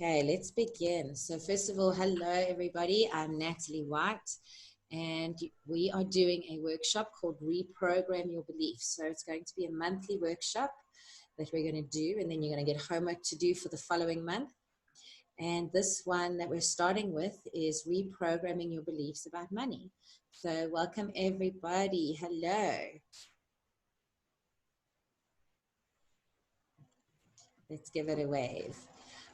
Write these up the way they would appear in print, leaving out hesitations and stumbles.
Okay, let's begin. So first of all, hello everybody. I'm Natalie Whyte, and we are doing a workshop called Reprogram Your Beliefs. So it's going to be a monthly workshop that we're going to do, and then you're going to get homework to do for the following month. And this one that we're starting with is reprogramming your beliefs about money. So welcome everybody. Hello. Let's give it a wave.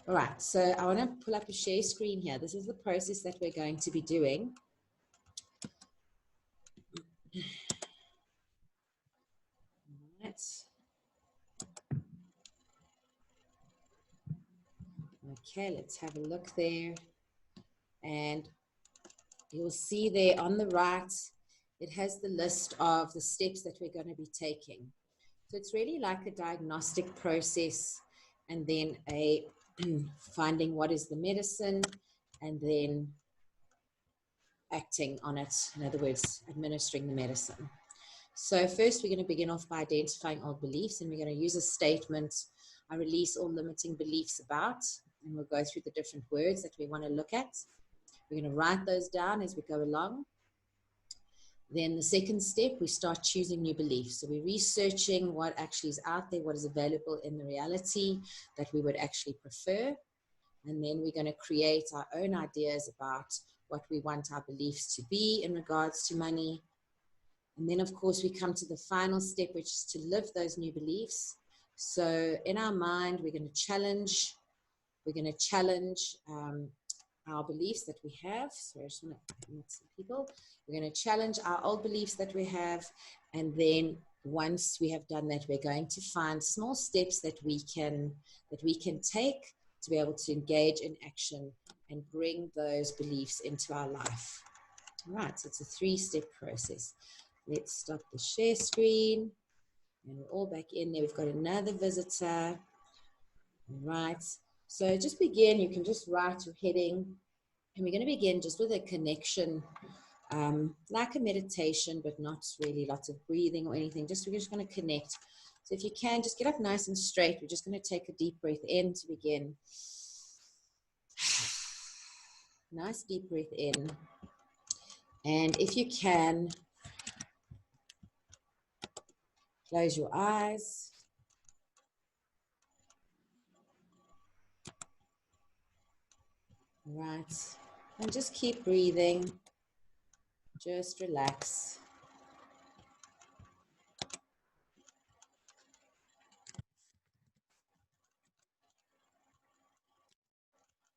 All right, so I want to pull up a share screen here. This is the process that we're going to be doing. Right. Okay, let's have a look there. And you'll see there on the right, it has the list of the steps that we're going to be taking. So it's really like a diagnostic process, and then a finding what is the medicine, and then acting on it. In other words, administering the medicine. So first we're going to begin off by identifying old beliefs, and we're going to use a statement, I release all limiting beliefs about, and we'll go through the different words that we want to look at. We're going to write those down as we go along. Then the second step, we start choosing new beliefs. So we're researching what actually is out there, what is available in the reality that we would actually prefer. And then we're going to create our own ideas about what we want our beliefs to be in regards to money. And then, of course, we come to the final step, which is to live those new beliefs. So in our mind, we're going to challenge our beliefs that we have. So I just want to meet some people. We're going to challenge our old beliefs that we have. And then once we have done that, we're going to find small steps that we can take to be able to engage in action and bring those beliefs into our life. All right, so it's a 3-step process. Let's stop the share screen, and we're all back in there. We've got another visitor. All right, so just begin. You can just write your heading, and we're going to begin just with a connection, like a meditation, but not really lots of breathing or anything. We're just going to connect. So if you can, just get up nice and straight. We're just going to take a deep breath in to begin. Nice deep breath in. And if you can, close your eyes. All right. And just keep breathing. Just relax.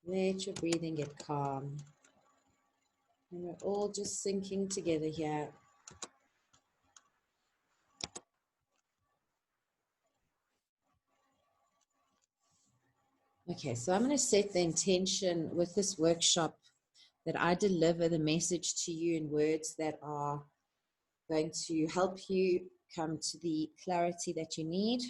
Let your breathing get calm. And we're all just sinking together here. Okay, so I'm going to set the intention with this workshop that I deliver the message to you in words that are going to help you come to the clarity that you need.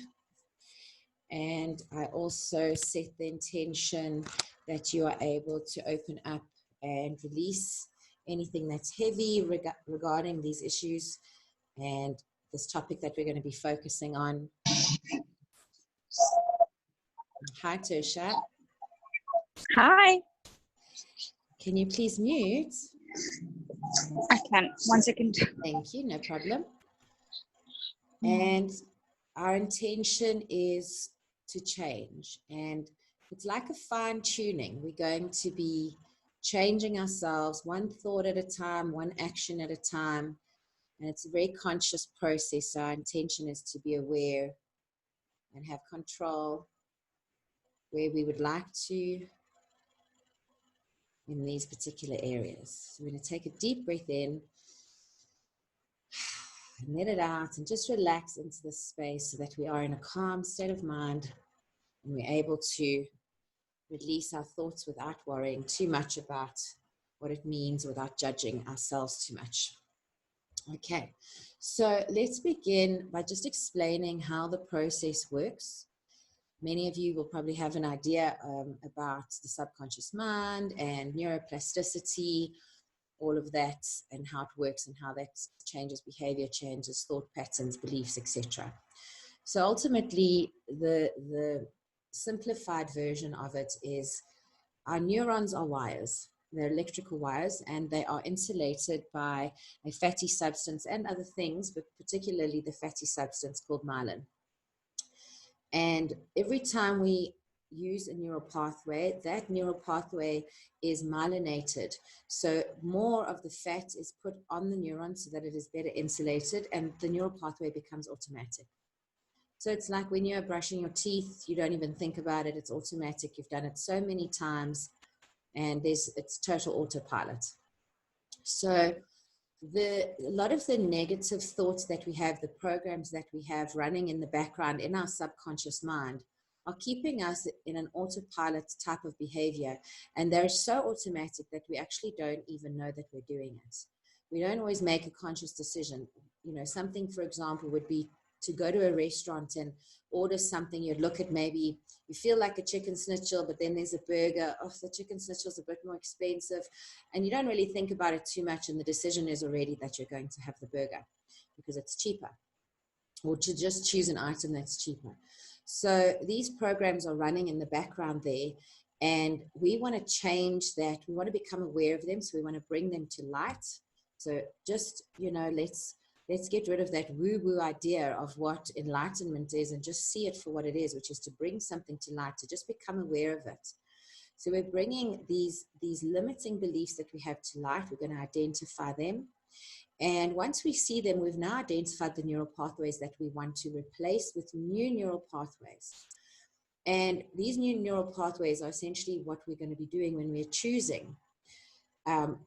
And I also set the intention that you are able to open up and release anything that's heavy regarding these issues and this topic that we're going to be focusing on. Hi, Tosha. Hi. Can you please mute? I can. 1 second. Thank you. No problem. And our intention is to change. And it's like a fine tuning. We're going to be changing ourselves one thought at a time, one action at a time. And it's a very conscious process. So our intention is to be aware and have control where we would like to in these particular areas. So we're going to take a deep breath in and let it out and just relax into this space so that we are in a calm state of mind and we're able to release our thoughts without worrying too much about what it means, without judging ourselves too much. Okay, so let's begin by just explaining how the process works. Many of you will probably have an idea about the subconscious mind and neuroplasticity, all of that, and how it works and how that changes behavior, changes thought patterns, beliefs, etc. So ultimately, the simplified version of it is our neurons are wires. They're electrical wires, and they are insulated by a fatty substance and other things, but particularly the fatty substance called myelin. And every time we use a neural pathway, that neural pathway is myelinated. So more of the fat is put on the neuron so that it is better insulated, and the neural pathway becomes automatic. So it's like when you're brushing your teeth, you don't even think about it. It's automatic. You've done it so many times, and it's total autopilot. So a lot of the negative thoughts that we have, the programs that we have running in the background in our subconscious mind, are keeping us in an autopilot type of behavior. And they're so automatic that we actually don't even know that we're doing it. We don't always make a conscious decision. You know, something, for example, would be to go to a restaurant and order something. You'd look at, maybe you feel like a chicken schnitzel, but then there's a burger. Oh, the chicken schnitzel is a bit more expensive. And you don't really think about it too much. And the decision is already that you're going to have the burger because it's cheaper, or to just choose an item that's cheaper. So these programs are running in the background there. And we want to change that. We want to become aware of them. So we want to bring them to light. So just, you know, let's get rid of that woo-woo idea of what enlightenment is and just see it for what it is, which is to bring something to light, to just become aware of it. So we're bringing these limiting beliefs that we have to light. We're going to identify them. And once we see them, we've now identified the neural pathways that we want to replace with new neural pathways. And these new neural pathways are essentially what we're going to be doing when we're choosing our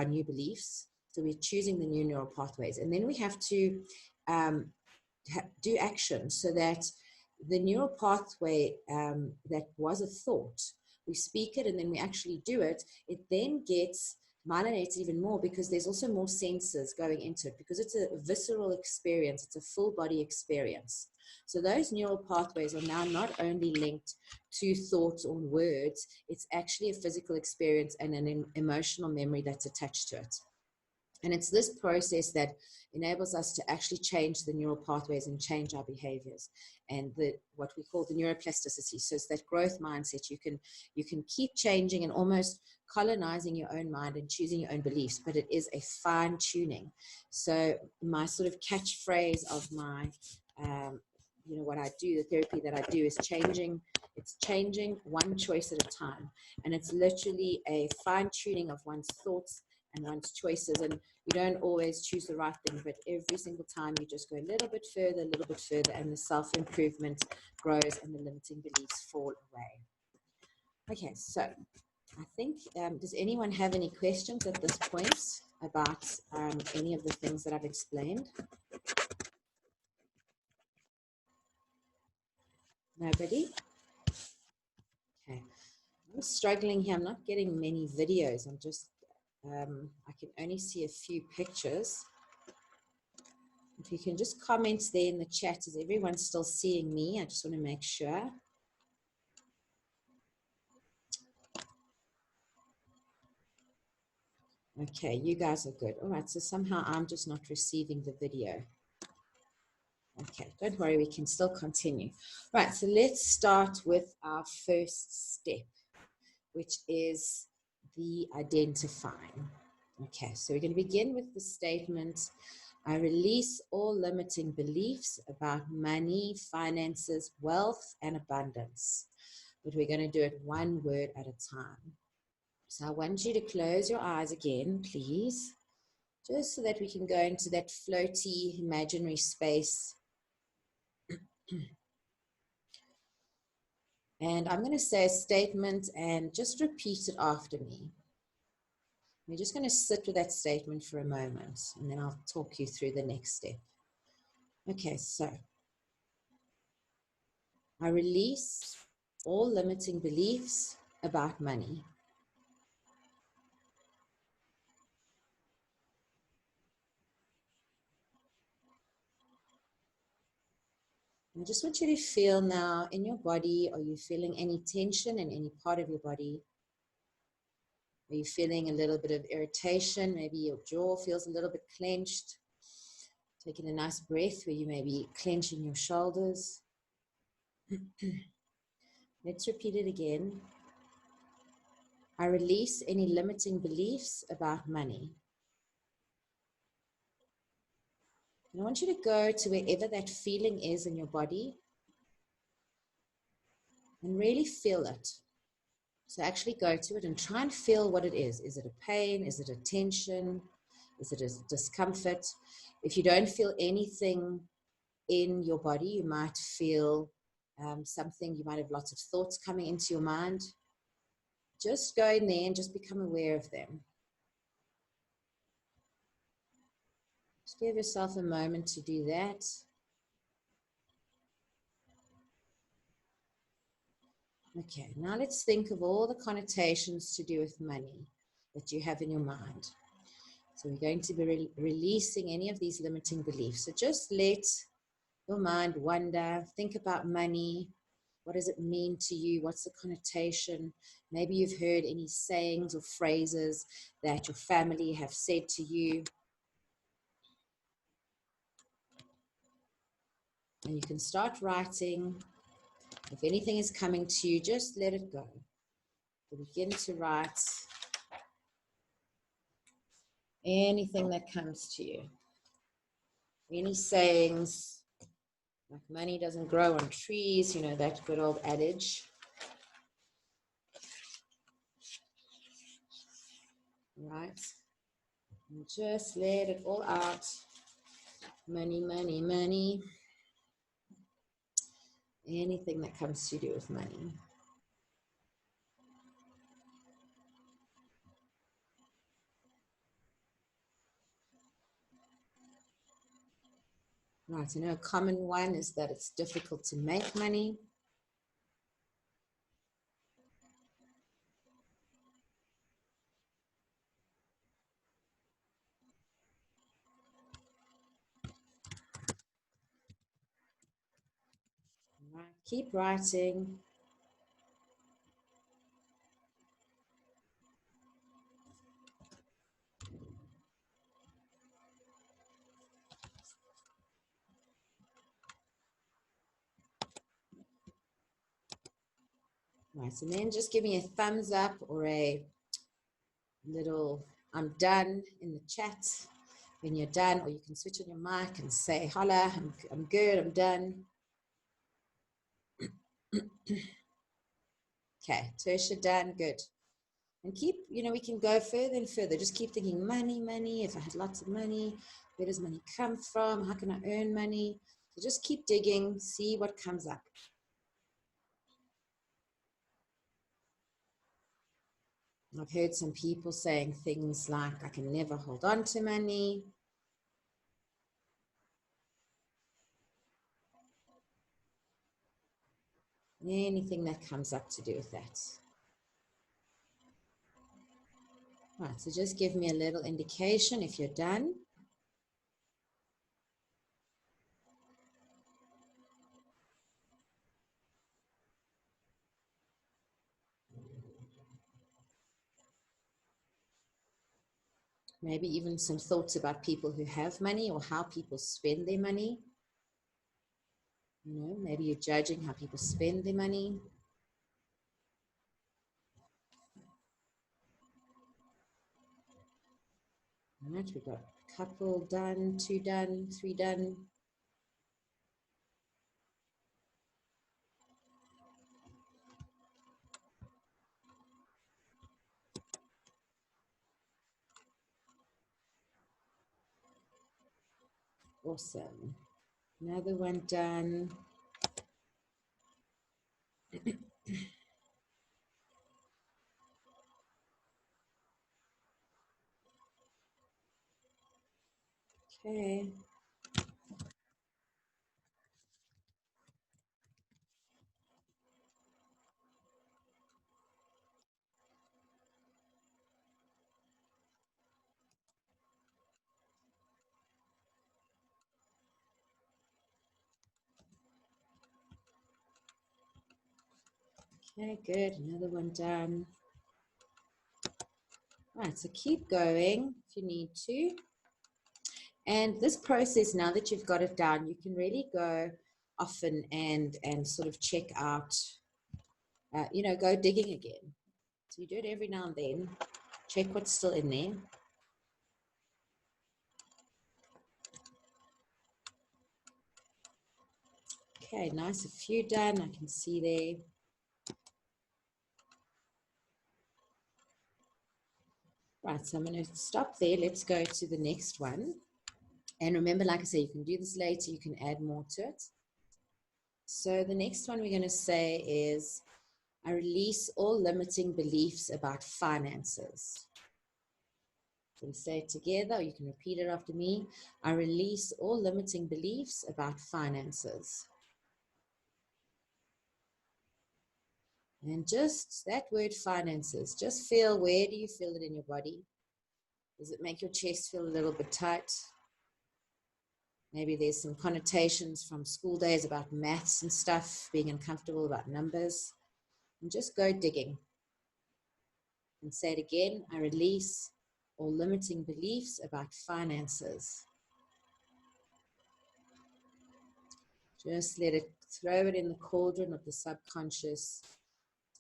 new beliefs. So we're choosing the new neural pathways. And then we have to do action so that the neural pathway that was a thought, we speak it and then we actually do it, it then gets myelinated even more, because there's also more senses going into it, because it's a visceral experience, it's a full body experience. So those neural pathways are now not only linked to thoughts or words, it's actually a physical experience and an emotional memory that's attached to it. And it's this process that enables us to actually change the neural pathways and change our behaviors, and what we call the neuroplasticity. So it's that growth mindset. You can keep changing and almost colonizing your own mind and choosing your own beliefs, but it is a fine tuning. So my sort of catchphrase of my, what I do, the therapy that I do, is changing. It's changing one choice at a time. And it's literally a fine tuning of one's thoughts and one's choices. And you don't always choose the right thing, but every single time you just go a little bit further, and the self-improvement grows and the limiting beliefs fall away. Okay, so I think, does anyone have any questions at this point about any of the things that I've explained? Nobody? Okay. I'm struggling here. I'm not getting many videos. I'm just, I can only see a few pictures. If you can just comment there in the chat, is everyone still seeing me? I just want to make sure. Okay, you guys are good. All right, so somehow I'm just not receiving the video. Okay, don't worry, we can still continue. Right, so let's start with our first step, which is the identifying. Okay, so we're going to begin with the statement, I release all limiting beliefs about money, finances, wealth, and abundance. But we're going to do it one word at a time. So I want you to close your eyes again, please, just so that we can go into that floaty imaginary space. And I'm going to say a statement and just repeat it after me. We're just going to sit with that statement for a moment, and then I'll talk you through the next step. Okay, so I release all limiting beliefs about money. I just want you to feel now in your body, are you feeling any tension in any part of your body? Are you feeling a little bit of irritation? Maybe your jaw feels a little bit clenched. Taking a nice breath where you may be clenching your shoulders. Let's repeat it again. I release any limiting beliefs about money. And I want you to go to wherever that feeling is in your body and really feel it. So actually go to it and try and feel what it is. Is it a pain? Is it a tension? Is it a discomfort? If you don't feel anything in your body, you might feel something, you might have lots of thoughts coming into your mind. Just go in there and just become aware of them. Just give yourself a moment to do that. Okay, now let's think of all the connotations to do with money that you have in your mind. So we're going to be releasing any of these limiting beliefs. So just let your mind wander, think about money. What does it mean to you? What's the connotation? Maybe you've heard any sayings or phrases that your family have said to you. And you can start writing. If anything is coming to you, just let it go. Begin to write anything that comes to you. Any sayings, like money doesn't grow on trees, you know, that good old adage. Right? And just let it all out. Money, money, money. Anything that comes to do with money. Right, I know a common one is that it's difficult to make money. Right, keep writing. Right, and then just give me a thumbs up or a little I'm done in the chat when you're done, or you can switch on your mic and say, holla, I'm good, I'm done. Okay, Tertia, done, good. And keep, you know, we can go further and further. Just keep thinking money, money. If I had lots of money, where does money come from? How can I earn money? So just keep digging, see what comes up. I've heard some people saying things like, I can never hold on to money. Anything that comes up to do with that. Right, so just give me a little indication if you're done. Maybe even some thoughts about people who have money or how people spend their money. You know, maybe you're judging how people spend their money. All right, we've got a couple done, 2 done, 3 done. Awesome. Another one done. Okay. Okay, good. Another one done. Right, so keep going if you need to. And this process, now that you've got it down, you can really go often and sort of check out, you know, go digging again. So you do it every now and then. Check what's still in there. Okay, nice. A few done. I can see there. Right, so I'm going to stop there. Let's go to the next one. And remember, like I say, you can do this later. You can add more to it. So the next one we're going to say is, I release all limiting beliefs about finances. So we say it together, or you can repeat it after me. I release all limiting beliefs about finances. And just that word finances, just feel, where do you feel it in your body? Does it make your chest feel a little bit tight? Maybe there's some connotations from school days about maths and stuff, being uncomfortable about numbers. And just go digging. And say it again, I release all limiting beliefs about finances. Just let it, throw it in the cauldron of the subconscious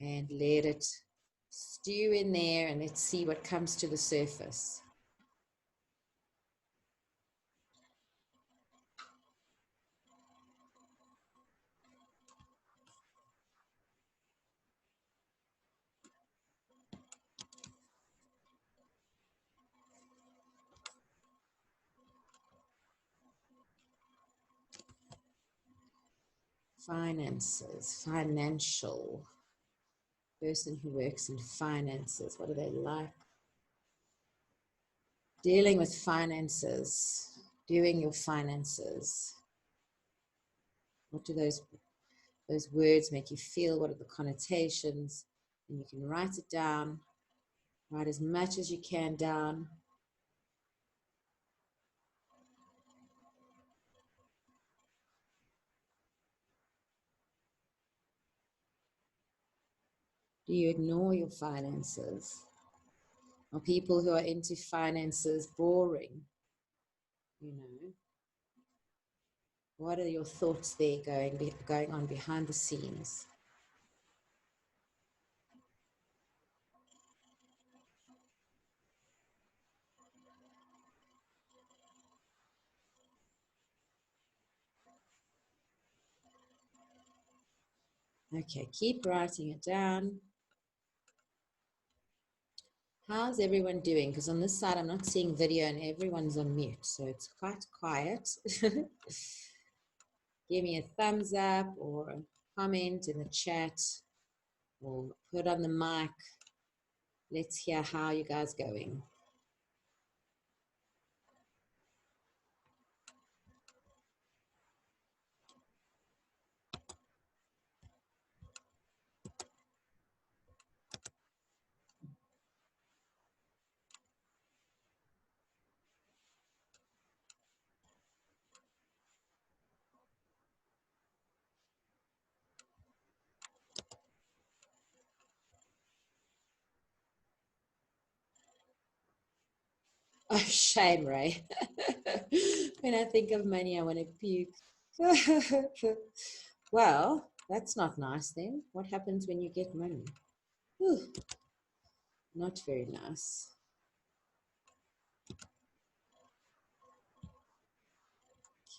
and let it stew in there, and let's see what comes to the surface. Finances, financial. Person who works in finances, what are they like? Dealing with finances, doing your finances. What do those words make you feel? What are the connotations? And you can write it down. Write as much as you can down. Do you ignore your finances? Are people who are into finances boring? You know, what are your thoughts there going on behind the scenes? Okay, keep writing it down. How's everyone doing? Because on this side, I'm not seeing video and everyone's on mute, so it's quite quiet. Give me a thumbs up or a comment in the chat or put on the mic. Let's hear how you guys going. Oh, shame, Ray. When I think of money, I want to puke. Well, that's not nice then. What happens when you get money? Whew. Not very nice.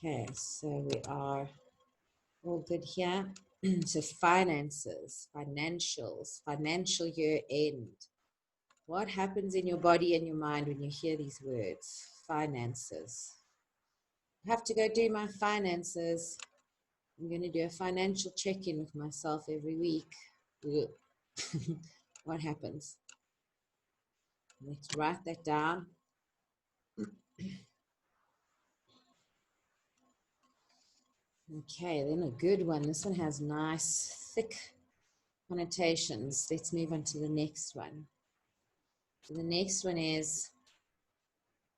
Okay, so we are all good here. So finances, financials, financial year end. What happens in your body and your mind when you hear these words? Finances. I have to go do my finances. I'm going to do a financial check-in with myself every week. What happens? Let's write that down. Okay, then a good one. This one has nice, thick connotations. Let's move on to the next one. So the next one is,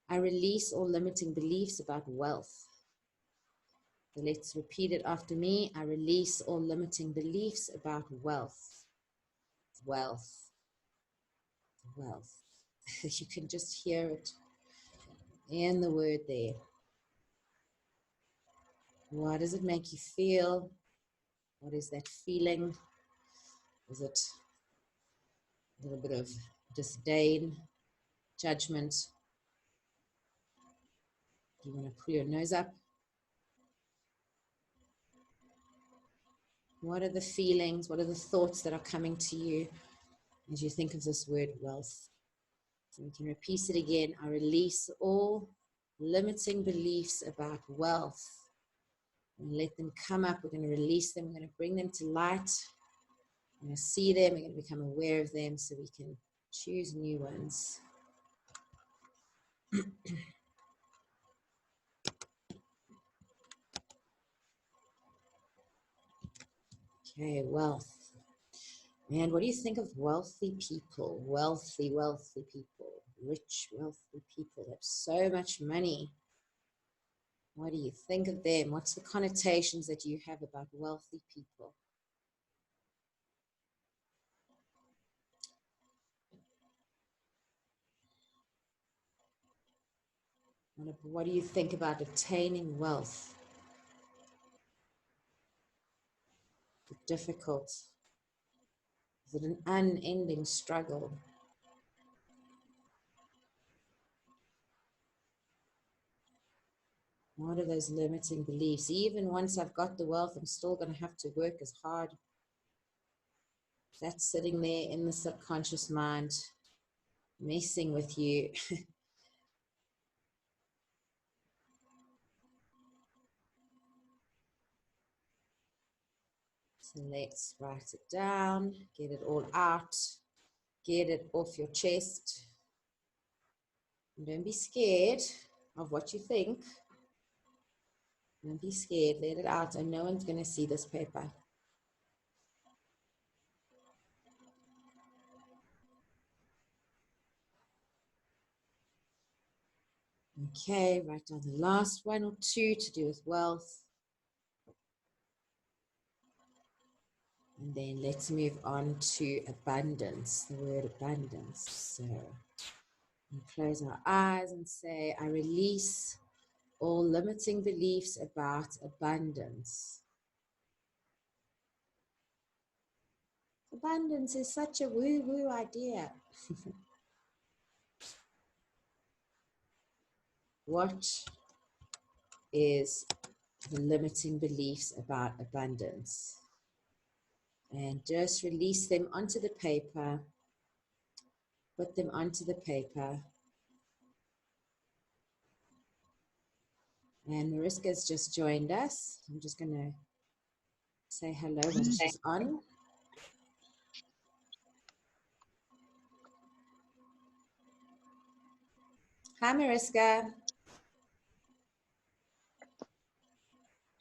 I release all limiting beliefs about wealth. So let's repeat it after me. I release all limiting beliefs about wealth. Wealth. Wealth. You can just hear it in the word there. What does it make you feel? What is that feeling? Is it a little bit of disdain, judgment. You want to pull your nose up. What are the feelings? What are the thoughts that are coming to you as you think of this word wealth? So we can repeat it again. I release all limiting beliefs about wealth. And let them come up. We're going to release them. We're going to bring them to light. We're going to see them. We're going to become aware of them so we can choose new ones. Okay, wealth. Man, what do you think of wealthy people? Wealthy people. Rich, wealthy people. They have so much money. What do you think of them? What's the connotations that you have about wealthy people? What do you think about attaining wealth? Is it difficult? Is it an unending struggle? What are those limiting beliefs? Even once I've got the wealth, I'm still going to have to work as hard. That's sitting there in the subconscious mind, messing with you. So let's write it down, get it all out, get it off your chest. And don't be scared of what you think. Don't be scared, let it out, and no one's going to see this paper. Okay, write down the last one or two to do with wealth. And then let's move on to abundance, the word abundance. So we close our eyes and say, I release all limiting beliefs about abundance. Abundance is such a woo-woo idea. What is the limiting beliefs about abundance? And just release them onto the paper. Put them onto the paper. And Mariska's just joined us. I'm just going to say hello when she's on. Hi, Mariska.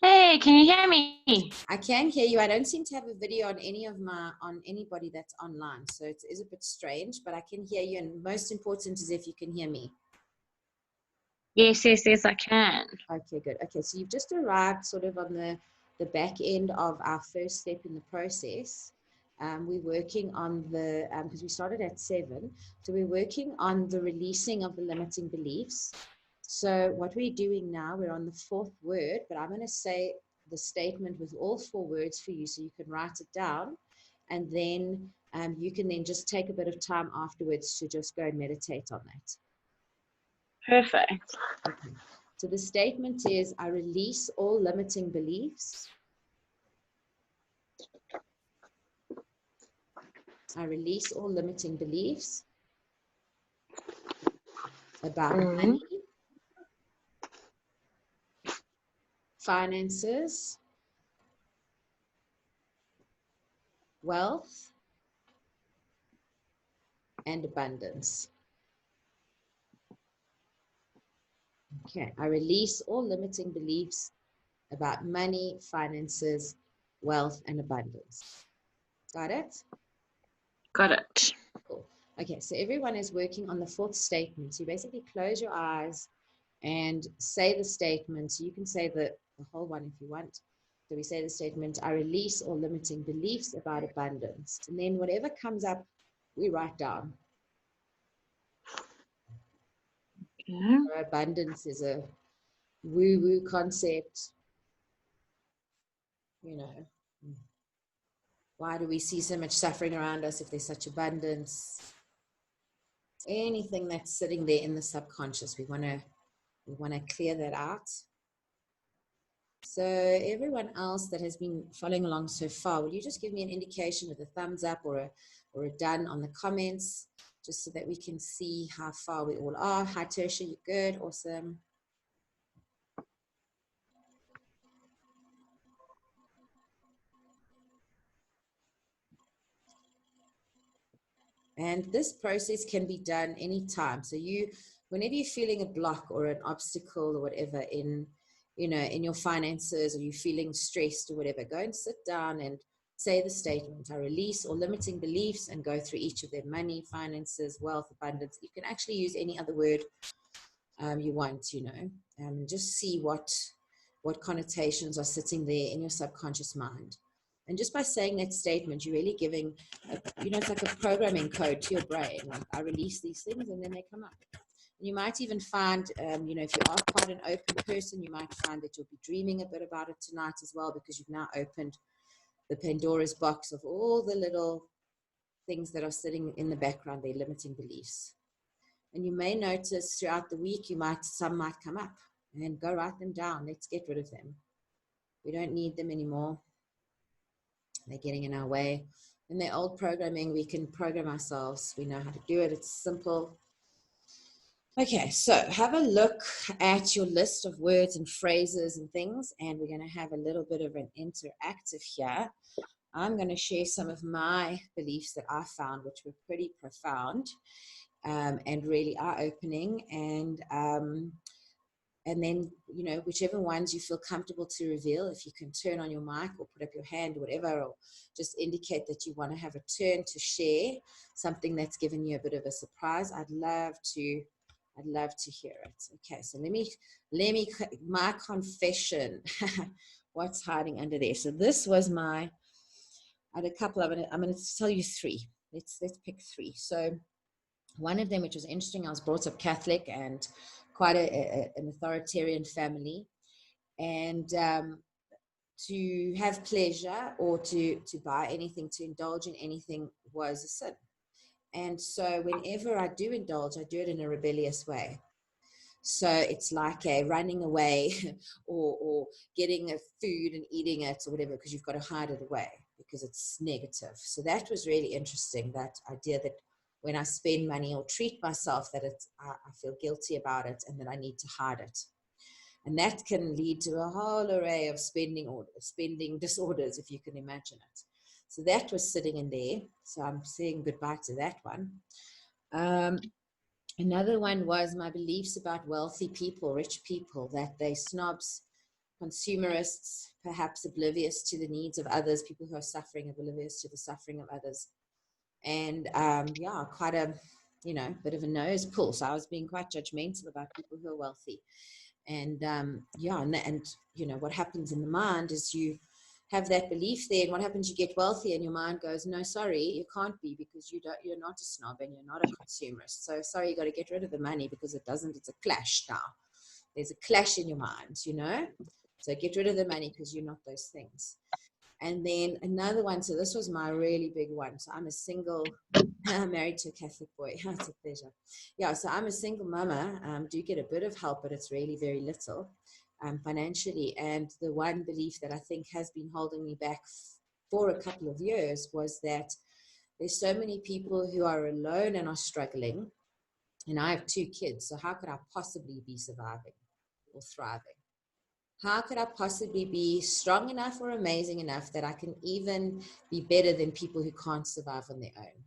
Hey, can you hear me? I can hear you. I don't seem to have a video on anybody that's online, so it is a bit strange, but I can hear you, and most important is if you can hear me. Yes, I can. Okay, good. Okay, so you've just arrived sort of on the back end of our first step in the process. We're working on the, because we started at 7, so we're working on the releasing of the limiting beliefs. So what we're doing now, we're on the 4th word, but I'm going to say the statement with all 4 words for you so you can write it down, and then you can then just take a bit of time afterwards to just go and meditate on that. Perfect. Okay. So the statement is, I release all limiting beliefs. I release all limiting beliefs about money, finances, wealth, and abundance. Okay, I release all limiting beliefs about money, finances, wealth, and abundance. Got it? Got it. Cool. Okay, so everyone is working on the 4th statement. So you basically close your eyes and say the statement. So you can say the whole one if you want. So we say the statement, I release all limiting beliefs about abundance. And then whatever comes up, we write down. Okay. So abundance is a woo-woo concept, you know. Why do we see so much suffering around us if there's such abundance? Anything that's sitting there in the subconscious, we want to clear that out. So everyone else that has been following along so far, will you just give me an indication with a thumbs up or a done on the comments, just so that we can see how far we all are? Hi, Tertia, you good? Awesome. And this process can be done anytime. So whenever you're feeling a block or an obstacle or whatever in your finances, or you're feeling stressed or whatever, go and sit down and say the statement, I release all limiting beliefs, and go through each of them: money, finances, wealth, abundance. You can actually use any other word you want, just see what connotations are sitting there in your subconscious mind. And just by saying that statement, you're really giving, it's like a programming code to your brain. Like, I release these things and then they come up. And you might even find, if you are quite an open person, you might find that you'll be dreaming a bit about it tonight as well, because you've now opened the Pandora's box of all the little things that are sitting in the background, their limiting beliefs. And you may notice throughout the week, some might come up, and go write them down. Let's get rid of them. We don't need them anymore. They're getting in our way. In the old programming, we can program ourselves. We know how to do it. It's simple. Okay, so have a look at your list of words and phrases and things, and we're going to have a little bit of an interactive here. I'm going to share some of my beliefs that I found, which were pretty profound and really eye-opening. And then, whichever ones you feel comfortable to reveal, if you can turn on your mic or put up your hand or whatever, or just indicate that you want to have a turn to share something that's given you a bit of a surprise, I'd love to hear it. Okay, so let me my confession. What's hiding under there? So this was I had a couple of it. I'm going to tell you three. Let's pick three. So one of them, which was interesting, I was brought up Catholic and quite an authoritarian family, and to have pleasure or to buy anything, to indulge in anything, was a sin. And so whenever I do indulge, I do it in a rebellious way. So it's like a running away or getting a food and eating it or whatever, because you've got to hide it away because it's negative. So that was really interesting, that idea that when I spend money or treat myself, that I feel guilty about it and that I need to hide it. And that can lead to a whole array of spending disorders, if you can imagine it. So that was sitting in there. So I'm saying goodbye to that one. Another one was my beliefs about wealthy people, rich people, that they snobs, consumerists, perhaps oblivious to the needs of others, people who are suffering, oblivious to the suffering of others. And quite a, bit of a nose pull. So I was being quite judgmental about people who are wealthy. And what happens in the mind is you have that belief there, and what happens, you get wealthy and your mind goes, no, sorry, you can't be, because you're not a snob and you're not a consumerist. So sorry, you got to get rid of the money, because it's a clash now. There's a clash in your mind, so get rid of the money because you're not those things. And then another one, so this was my really big one. So I'm a single, married to a Catholic boy. It's a pleasure. Yeah, so I'm a single mama. Do get a bit of help, but it's really very little financially. And the one belief that I think has been holding me back for a couple of years was that there's so many people who are alone and are struggling. And I have 2 kids. So how could I possibly be surviving or thriving? How could I possibly be strong enough or amazing enough that I can even be better than people who can't survive on their own?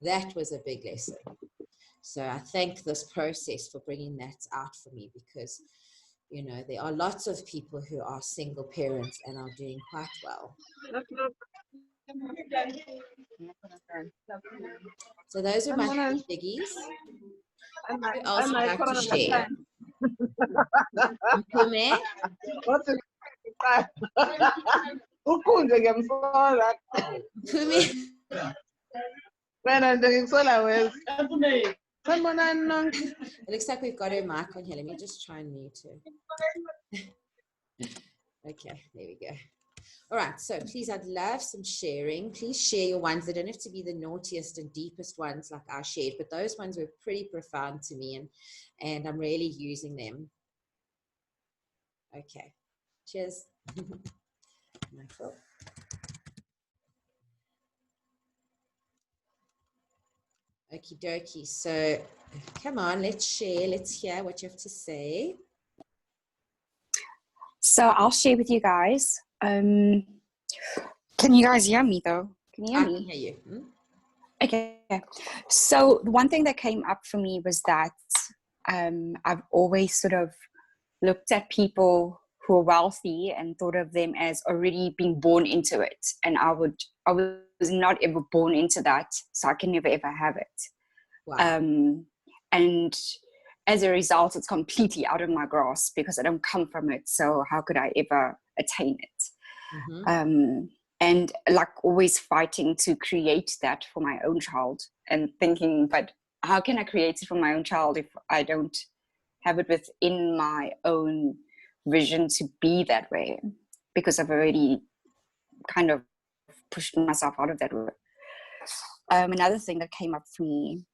That was a big lesson. So I thank this process for bringing that out for me, because, there are lots of people who are single parents and are doing quite well. So those are my 3 biggies. Who else would like to share? Mpumi? Mpumi? It looks like we've got her mic on here. Let me just try and mute her. Okay, there we go. All right, so please, I'd love some sharing. Please share your ones. They don't have to be the naughtiest and deepest ones like I shared, but those ones were pretty profound to me, and I'm really using them. Okay, cheers. Michael. Okie dokie. So come on, let's share. Let's hear what you have to say. So I'll share with you guys. Can you guys hear me though? Can you hear me? I can hear you. Hmm? Okay. So the one thing that came up for me was that I've always sort of looked at people who are wealthy and thought of them as already being born into it. And I was not ever born into that, so I can never ever have it. Wow. And as a result, it's completely out of my grasp because I don't come from it. So how could I ever attain it? Mm-hmm. And like always fighting to create that for my own child and thinking, but how can I create it for my own child if I don't have it within my own vision to be that way? Because I've already kind of pushed myself out of that way. Another thing that came up for me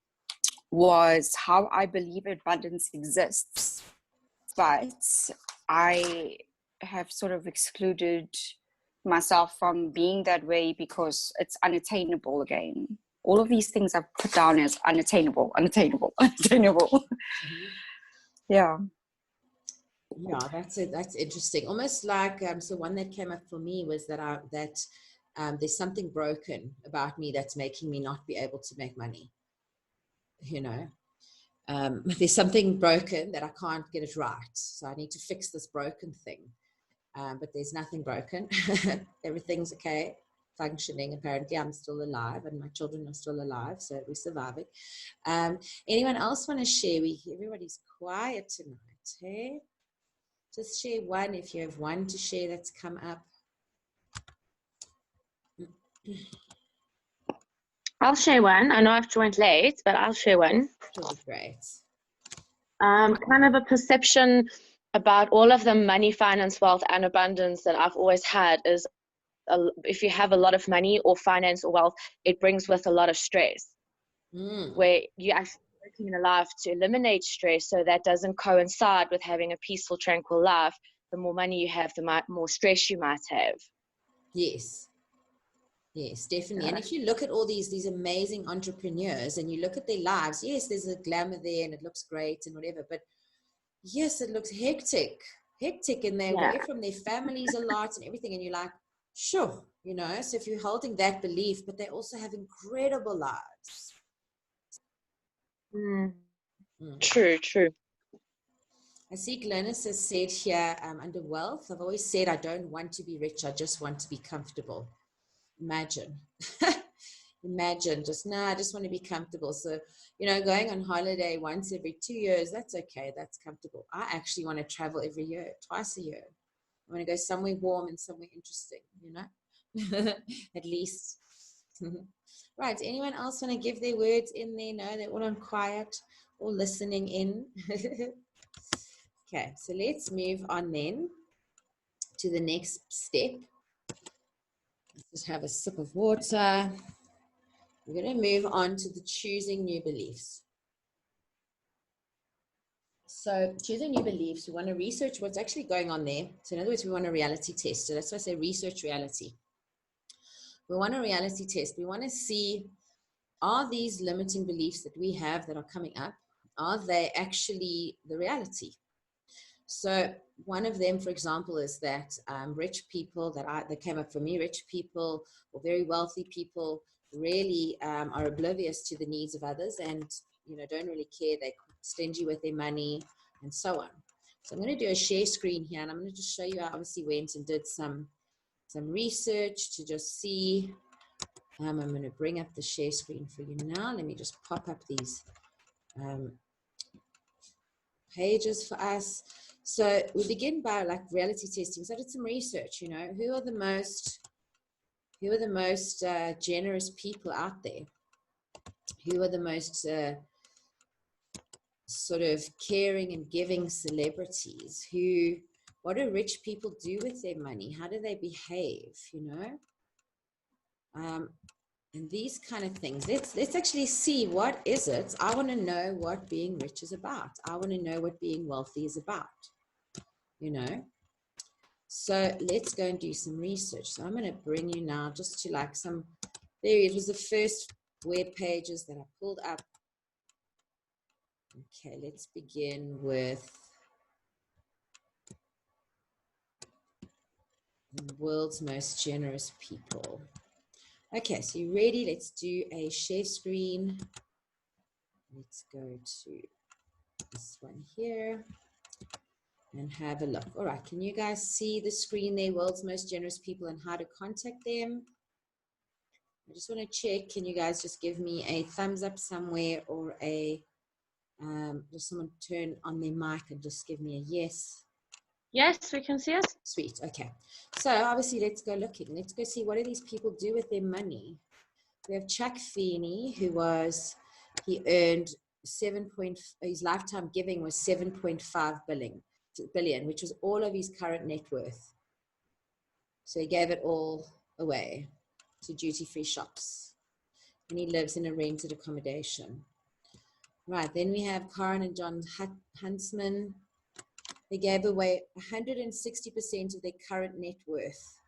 was how I believe abundance exists, but I have sort of excluded myself from being that way because it's unattainable again. All of these things I've put down as unattainable. Mm-hmm. Yeah. Yeah, that's it. That's interesting. Almost like so one that came up for me was that there's something broken about me that's making me not be able to make money. You know, there's something broken that I can't get it right. So I need to fix this broken thing. But there's nothing broken. Everything's okay, functioning. Apparently, I'm still alive, and my children are still alive, so we're surviving. Anyone else want to share? Everybody's quiet tonight. Hey, just share one if you have one to share that's come up. I'll share one. I know I've joined late, but I'll share one. That'll be great. Kind of a perception about all of the money, finance, wealth, and abundance that I've always had is if you have a lot of money or finance or wealth, it brings with a lot of stress. Where you actually working in a life to eliminate stress, so that doesn't coincide with having a peaceful, tranquil life. The more money you have, the more stress you might have. Yes. Yes, definitely. And if you look at all these amazing entrepreneurs and you look at their lives, yes, there's a glamour there and it looks great and whatever, but yes, it looks hectic, and they're away from their families a lot and everything. And you're like, sure, you know, so if you're holding that belief, but they also have incredible lives. True. I see Glennis has said here, under wealth, I've always said I don't want to be rich, I just want to be comfortable. Imagine. Imagine I just want to be comfortable. So, you know, going on holiday once every 2 years, that's okay. That's comfortable. I actually want to travel every year, twice a year. I want to go somewhere warm and somewhere interesting, you know, at least. Right. Anyone else want to give their words in there? No, they're all on quiet or listening in. Okay. So let's move on then to the next step. Let's just have a sip of water. We're going to move on to the choosing new beliefs. So choosing new beliefs, we want to research what's actually going on there. So in other words, we want a reality test. So that's why I say research reality. We want a reality test. We want to see, are these limiting beliefs that we have that are coming up, are they actually the reality? So one of them, for example, is that rich people that came up for me, rich people or very wealthy people really are oblivious to the needs of others and, you know, don't really care. They're stingy with their money and so on. So I'm going to do a share screen here, and I'm going to just show you. I obviously went and did some research to just see. I'm going to bring up the share screen for you now. Let me just pop up these pages for us. So we begin by like reality testing. So I did some research, you know, who are the most generous people out there? Who are the most sort of caring and giving celebrities? What do rich people do with their money? How do they behave, you know? And these kind of things. Let's actually see, what is it? I want to know what being rich is about. I want to know what being wealthy is about, you know? So let's go and do some research. So I'm going to bring you now just to like some, there it was, the first web pages that I pulled up. Okay, let's begin with the world's most generous people. Okay, so you ready? Let's do a share screen. Let's go to this one here and have a look. All right, can you guys see the screen there? World's most generous people and how to contact them. I just want to check. Can you guys just give me a thumbs up somewhere, or a just someone turn on their mic and just give me a yes? Yes, we can see it. Sweet. Okay. So obviously, let's go looking. Let's go see, what do these people do with their money? We have Chuck Feeney, he earned his lifetime giving was 7.5 billion, which was all of his current net worth. So he gave it all away to duty-free shops. And he lives in a rented accommodation. Right, then we have Karen and John Huntsman. They gave away 160% of their current net worth.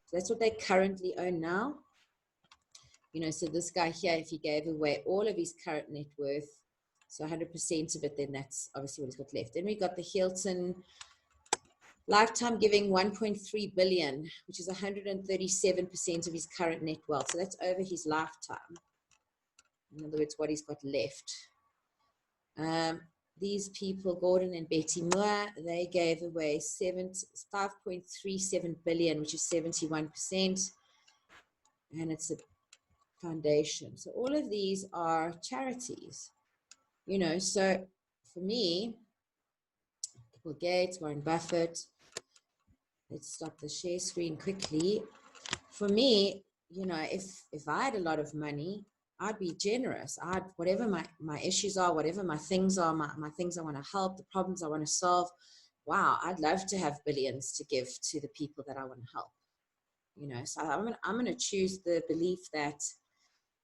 So that's what they currently own now. You know, so this guy here, if he gave away all of his current net worth, so 100% of it, then that's obviously what he's got left. Then we got the Hilton lifetime giving 1.3 billion, which is 137% of his current net wealth. So that's over his lifetime. In other words, what he's got left. These people, Gordon and Betty Moore, they gave away 5.37 billion, which is 71%. And it's a foundation. So all of these are charities, you know. So for me, Bill Gates, Warren Buffett, let's stop the share screen quickly. For me, you know, if I had a lot of money, I'd be generous. Whatever my issues are, whatever my things are, my things I want to help, the problems I want to solve, wow, I'd love to have billions to give to the people that I want to help, you know. So I'm going to choose the belief that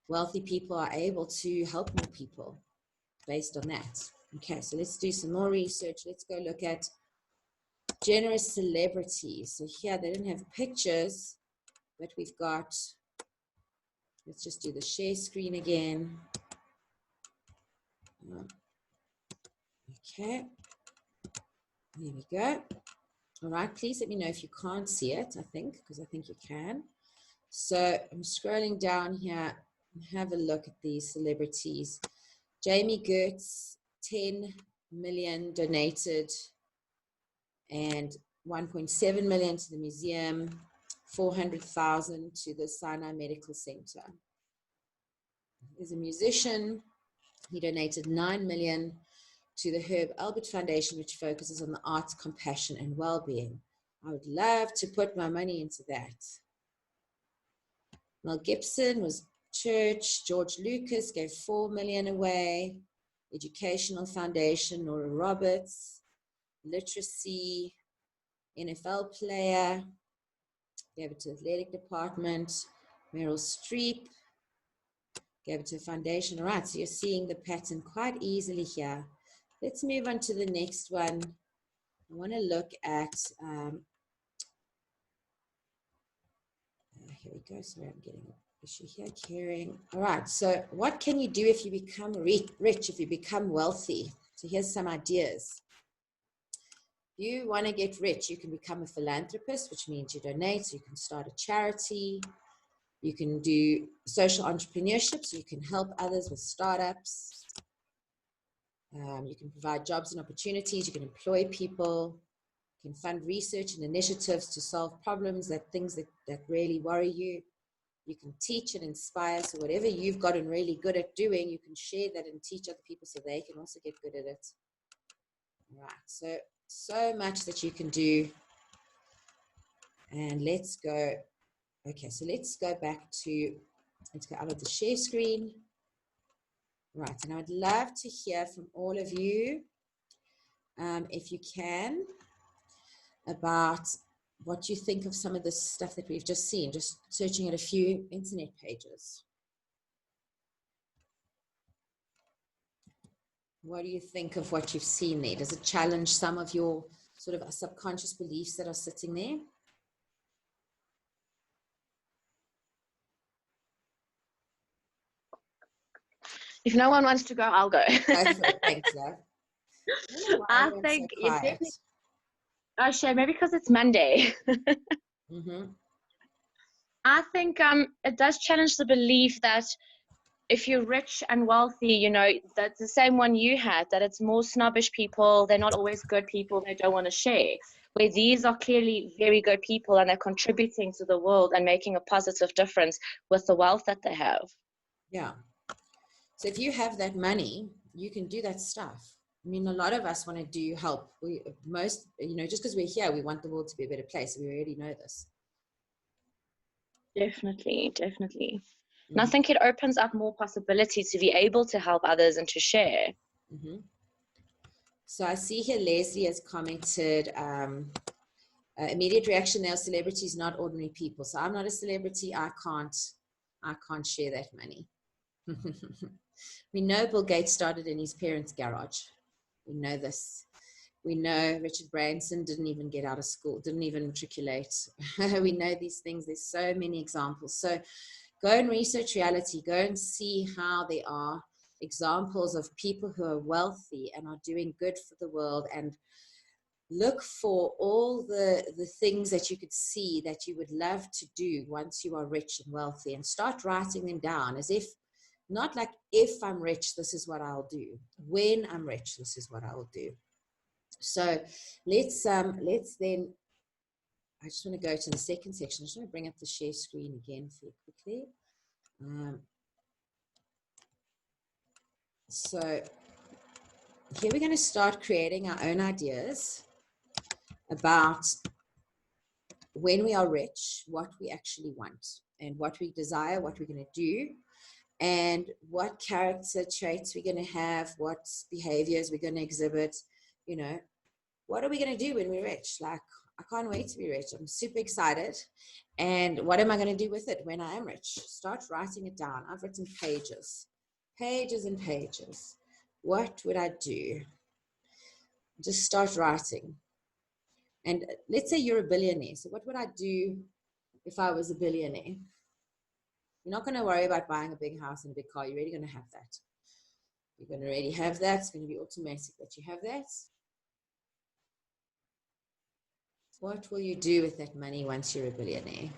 wealthy people are able to help more people based on that. Okay, so let's do some more research. Let's go look at generous celebrities. So here they didn't have pictures, but we've got, let's just do the share screen again. Okay, there we go. All right, please let me know if you can't see it, I think, because I think you can. So I'm scrolling down here and have a look at these celebrities. Jamie Gertz, 10 million donated, and 1.7 million to the museum, 400,000 to the Sinai Medical Center. There's a musician, he donated 9 million to the Herb Albert Foundation, which focuses on the arts, compassion, and well-being. I would love to put my money into that. Mel Gibson was church. George Lucas gave 4 million away. Educational Foundation, Nora Roberts. Literacy, NFL player, gave it to the athletic department. Meryl Streep gave it to a foundation. All right, so you're seeing the pattern quite easily here. Let's move on to the next one. I want to look at, here we go. Sorry, I'm getting an issue here. Caring. All right, so what can you do if you become rich, if you become wealthy? So here's some ideas. If you want to get rich, you can become a philanthropist, which means you donate. So you can start a charity. You can do social entrepreneurship, so you can help others with startups. You can provide jobs and opportunities. You can employ people. You can fund research and initiatives to solve problems, things that really worry you. You can teach and inspire. So whatever you've gotten really good at doing, you can share that and teach other people so they can also get good at it. All right, so much that you can do. And let's go. Okay, so let's go out of the share screen. Right, and I would love to hear from all of you, if you can. about what you think of some of this stuff that we've just seen, just searching at a few internet pages. What do you think of what you've seen there? Does it challenge some of your sort of subconscious beliefs that are sitting there? If no one wants to go, I'll go. Thanks, love. I don't know why I everyone's think so it quiet. definitely. Oh, shame. Maybe because it's Monday. Mm-hmm. I think it does challenge the belief that if you're rich and wealthy, you know, that's the same one you had, that it's more snobbish people, they're not always good people, they don't want to share. Where these are clearly very good people and they're contributing to the world and making a positive difference with the wealth that they have. Yeah. So if you have that money, you can do that stuff. I mean, a lot of us want to do help. Just because we're here, we want the world to be a better place. We already know this. Definitely. Mm-hmm. And I think it opens up more possibilities to be able to help others and to share. Mm-hmm. So I see here Leslie has commented, immediate reaction there, celebrities, not ordinary people. So I'm not a celebrity. I can't share that money. We know Bill Gates started in his parents' garage. We know this. We know Richard Branson didn't even get out of school, didn't even matriculate. We know these things. There's so many examples. So go and research reality. Go and see how there are examples of people who are wealthy and are doing good for the world, and look for all the things that you could see that you would love to do once you are rich and wealthy, and start writing them down, as if not like, if I'm rich, this is what I'll do. When I'm rich, this is what I will do. So let's then, I just want to go to the second section. I just want to bring up the share screen again for you quickly. So here we're going to start creating our own ideas about when we are rich, what we actually want and what we desire, what we're going to do, and what character traits we're going to have, what behaviors we're going to exhibit. You know, what are we going to do when we're rich? Like, I can't wait to be rich. I'm super excited. And what am I going to do with it when I am rich? Start writing it down. I've written pages and pages. What would I do? Just start writing. And let's say you're a billionaire. So what would I do if I was a billionaire? You're not going to worry about buying a big house and a big car. You're already going to have that. You're going to already have that. It's going to be automatic that you have that. What will you do with that money once you're a billionaire?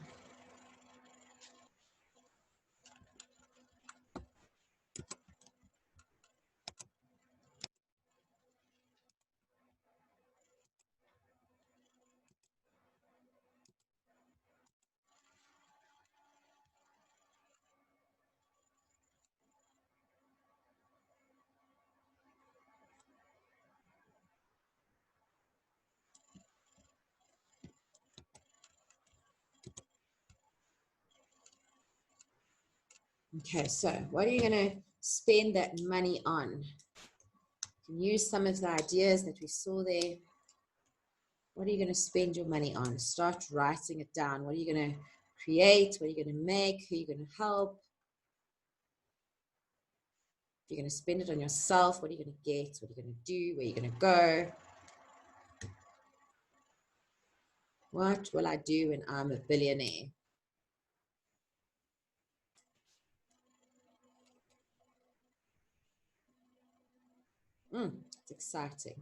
Okay, so what are you going to spend that money on? You can use some of the ideas that we saw there. What are you going to spend your money on? Start writing it down. What are you going to create? What are you going to make? Who are you going to help? If you're going to spend it on yourself, what are you going to get? What are you going to do? Where are you going to go? What will I do when I'm a billionaire? It's exciting.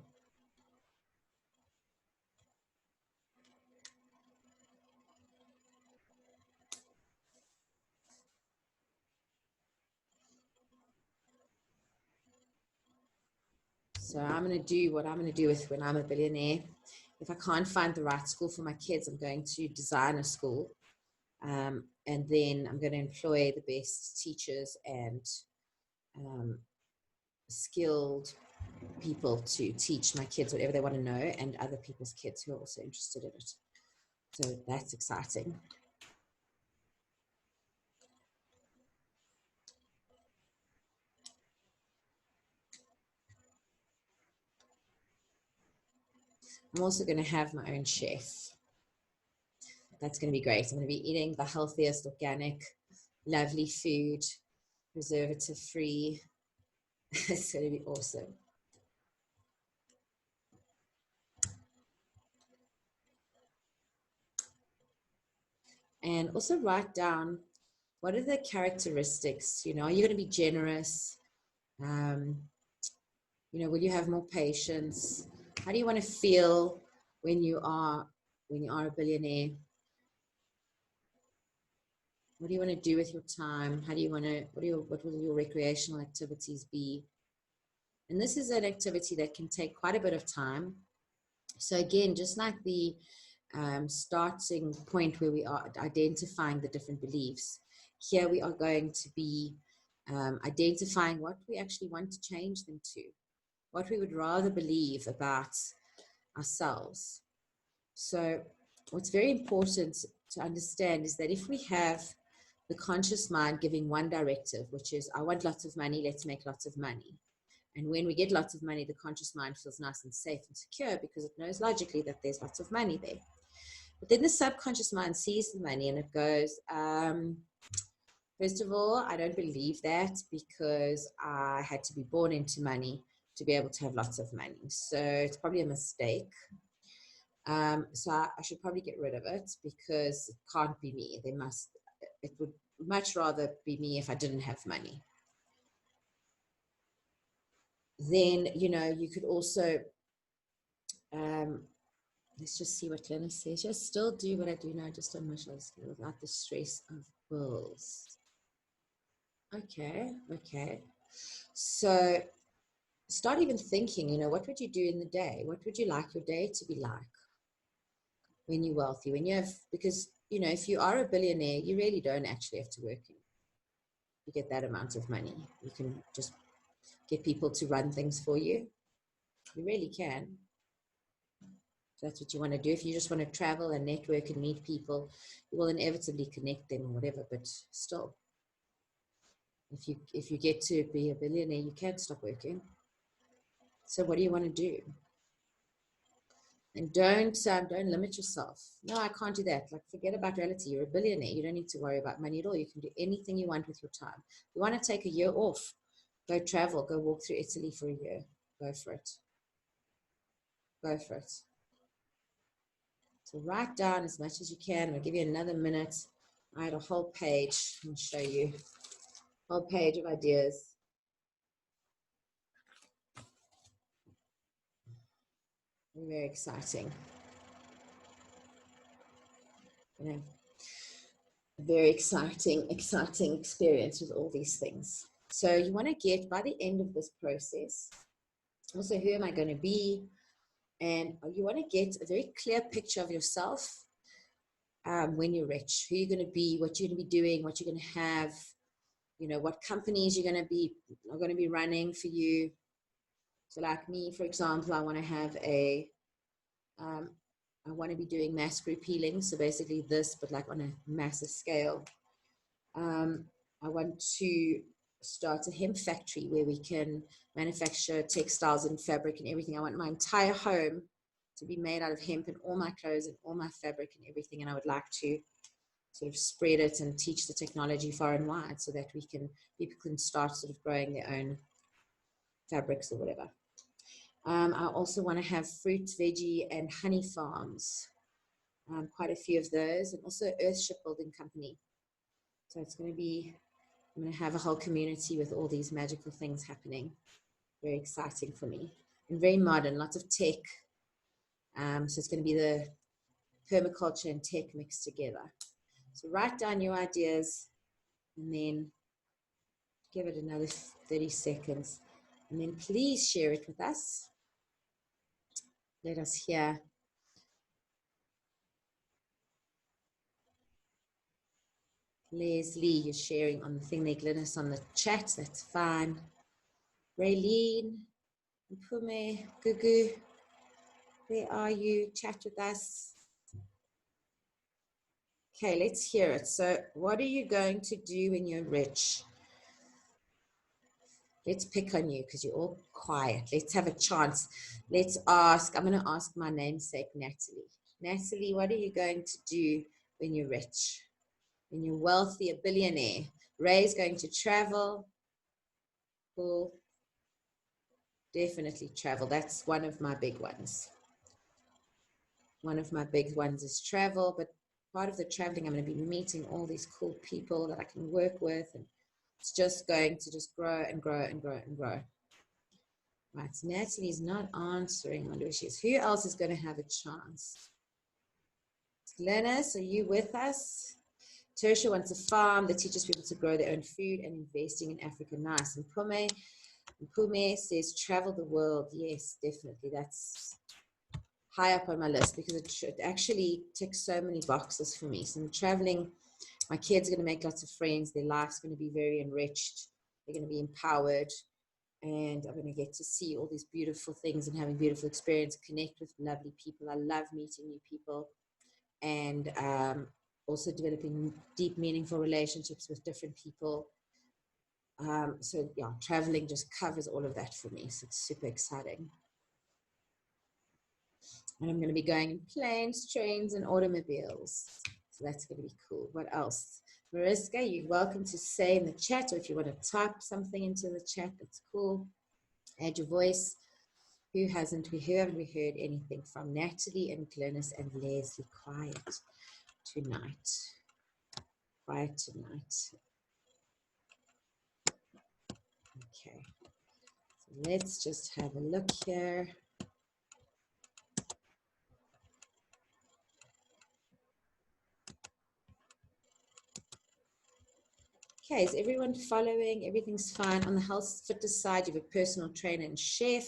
So I'm going to do what I'm going to do with when I'm a billionaire. If I can't find the right school for my kids, I'm going to design a school. And then I'm going to employ the best teachers and skilled people to teach my kids whatever they want to know, and other people's kids who are also interested in it. So that's exciting. I'm also going to have my own chef. That's going to be great. I'm going to be eating the healthiest, organic, lovely food, preservative free. It's going to be awesome. And also write down, what are the characteristics? You know, are you going to be generous? You know, will you have more patience? How do you want to feel when you are a billionaire? What do you want to do with your time? How do you want to, what will your recreational activities be? And this is an activity that can take quite a bit of time. So again, just like the starting point where we are identifying the different beliefs, here we are going to be identifying what we actually want to change them to, what we would rather believe about ourselves. So what's very important to understand is that if we have the conscious mind giving one directive, which is, I want lots of money, let's make lots of money. And when we get lots of money, the conscious mind feels nice and safe and secure because it knows logically that there's lots of money there. But then the subconscious mind sees the money and it goes, first of all, I don't believe that because I had to be born into money to be able to have lots of money. So it's probably a mistake. So I should probably get rid of it because it can't be me. It would much rather be me if I didn't have money. Then, you know, you could also, let's just see what Glenna says. Just still do what I do now, just on my shoulders without the stress of bills. Okay. So start even thinking, you know, what would you do in the day? What would you like your day to be like when you're wealthy? When you have, because, you know, if you are a billionaire, you really don't actually have to work. You get that amount of money. You can just get people to run things for you. You really can. That's what you want to do. If you just want to travel and network and meet people, you will inevitably connect them or whatever, but still, if you get to be a billionaire, you can't stop working. So what do you want to do? And don't limit yourself. No, I can't do that. Like, forget about reality. You're a billionaire. You don't need to worry about money at all. You can do anything you want with your time. If you want to take a year off, go travel, go walk through Italy for a year. Go for it. Go for it. So write down as much as you can. I'm going to give you another minute. I had a whole page. I'll show you. Whole page of ideas. Very exciting. You know, a very exciting experience with all these things. So you want to get, by the end of this process, also, who am I going to be? And you want to get a very clear picture of yourself when you're rich. Who you're going to be, what you're going to be doing, what you're going to have, you know, what companies are going to be running for you. So like me, for example, I want to have I want to be doing mass group healing. So basically this, but like on a massive scale. I want to start a hemp factory where we can manufacture textiles and fabric and everything. I want my entire home to be made out of hemp and all my clothes and all my fabric and everything. And I would like to sort of spread it and teach the technology far and wide so that people can start sort of growing their own fabrics or whatever. I also want to have fruit, veggie, and honey farms, quite a few of those, and also Earth Shipbuilding Company. So I'm going to have a whole community with all these magical things happening. Very exciting for me and very modern, lots of tech. So it's going to be the permaculture and tech mixed together. So write down your ideas and then give it another 30 seconds. And then please share it with us. Let us hear. Leslie, you're sharing on the thing there. Glynis on the chat. That's fine. Raylene, Mpume, Gugu, where are you? Chat with us. Okay, let's hear it. So what are you going to do when you're rich? Let's pick on you because you're all quiet. Let's have a chance. Let's ask. I'm going to ask my namesake, Natalie. Natalie, what are you going to do when you're rich? When you're wealthy, a billionaire? Ray's going to travel. Cool. Definitely travel. That's one of my big ones. One of my big ones is travel, but part of the traveling, I'm going to be meeting all these cool people that I can work with, and it's just going to just grow and grow and grow and grow. Right, Natalie's not answering. I wonder where she is. Who else is going to have a chance? Glennis, are you with us? Tertia wants a farm that teaches people to grow their own food and investing in Africa. Nice. And Pume says travel the world. Yes, definitely. That's high up on my list because it actually ticks so many boxes for me. So I'm traveling. My kids are going to make lots of friends. Their life's going to be very enriched. They're going to be empowered. And I'm going to get to see all these beautiful things and having beautiful experience, connect with lovely people. I love meeting new people, and also developing deep, meaningful relationships with different people. So yeah, traveling just covers all of that for me. So it's super exciting. And I'm going to be going in planes, trains, and automobiles. So that's going to be cool. What else? Mariska, you're welcome to say in the chat, or if you want to type something into the chat, that's cool. Add your voice. Who haven't we heard anything from? Natalie and Glennis and Leslie. Quiet tonight. Quiet tonight. Okay. So let's just have a look here. Okay, is everyone following? Everything's fine. On the health fitness side, you have a personal trainer and chef.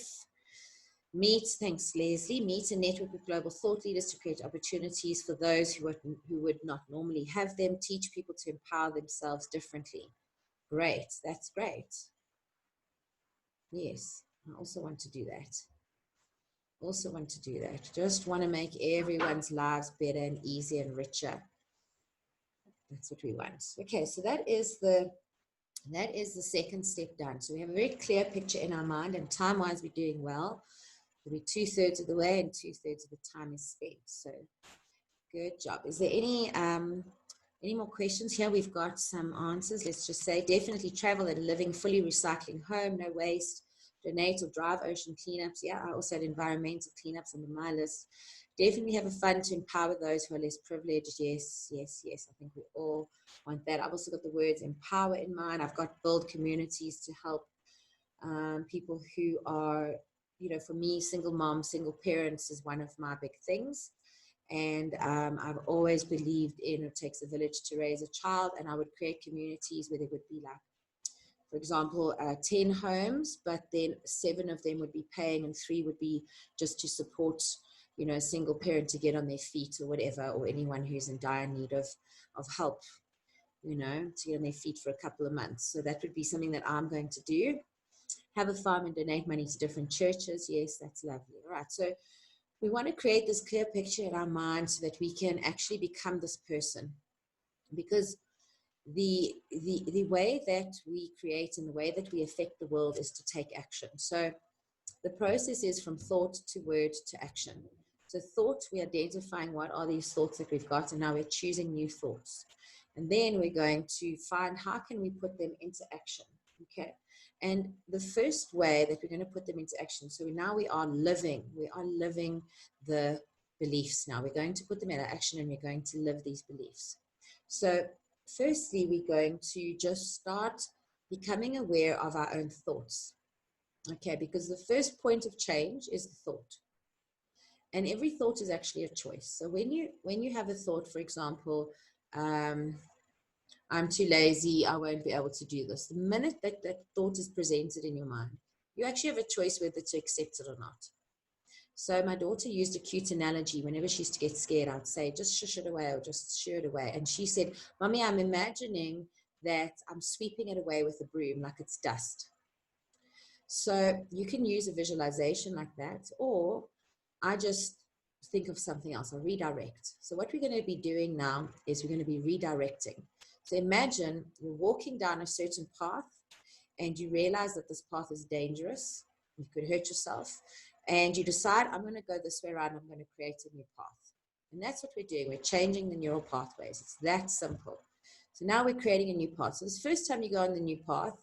Meet, thanks Leslie, meet and network with global thought leaders to create opportunities for those who would not normally have them. Teach people to empower themselves differently. Great, that's great. Yes, I also want to do that. Just want to make everyone's lives better and easier and richer. That's what we want. Okay, so that is the second step done. So we have a very clear picture in our mind, and time-wise, we're doing well. We'll be 2/3 of the way, and 2/3 of the time is spent. So good job. Is there any more questions here? We've got some answers. Let's just say definitely travel and living fully recycling home, no waste. Donate or drive ocean cleanups. Yeah, I also had environmental cleanups on my list. Definitely have a fund to empower those who are less privileged. Yes, yes, yes. I think we all want that. I've also got the words empower in mind. I've got build communities to help people who are, for me, single moms, single parents is one of my big things. And I've always believed in it takes a village to raise a child, and I would create communities where there would be like, for example, 10 homes, but then 7 of them would be paying and 3 would be just to support, a single parent to get on their feet or whatever, or anyone who's in dire need of help, to get on their feet for a couple of months. So that would be something that I'm going to do. Have a farm and donate money to different churches. Yes, that's lovely. All right. So we want to create this clear picture in our mind so that we can actually become this person, because the way that we create and the way that we affect the world is to take action. So the process is from thought to word to action. So thought, we're identifying what are these thoughts that we've got, and now we're choosing new thoughts. And then we're going to find how can we put them into action. Okay. And the first way that we're going to put them into action, so now we are living the beliefs now. We're going to put them into action, and we're going to live these beliefs. So firstly, we're going to just start becoming aware of our own thoughts. Okay, because the first point of change is the thought. And every thought is actually a choice. So when you have a thought, for example, I'm too lazy, I won't be able to do this. The minute that thought is presented in your mind, you actually have a choice whether to accept it or not. So my daughter used a cute analogy. Whenever she used to get scared, I'd say, just shush it away or just shoo it away. And she said, Mommy, I'm imagining that I'm sweeping it away with a broom like it's dust. So you can use a visualization like that, or I just think of something else. I'll redirect. So what we're going to be doing now is we're going to be redirecting. So imagine you're walking down a certain path, and you realize that this path is dangerous, you could hurt yourself, and you decide, I'm going to go this way around, I'm going to create a new path. And that's what we're doing. We're changing the neural pathways. It's that simple. So now we're creating a new path. So this first time you go on the new path,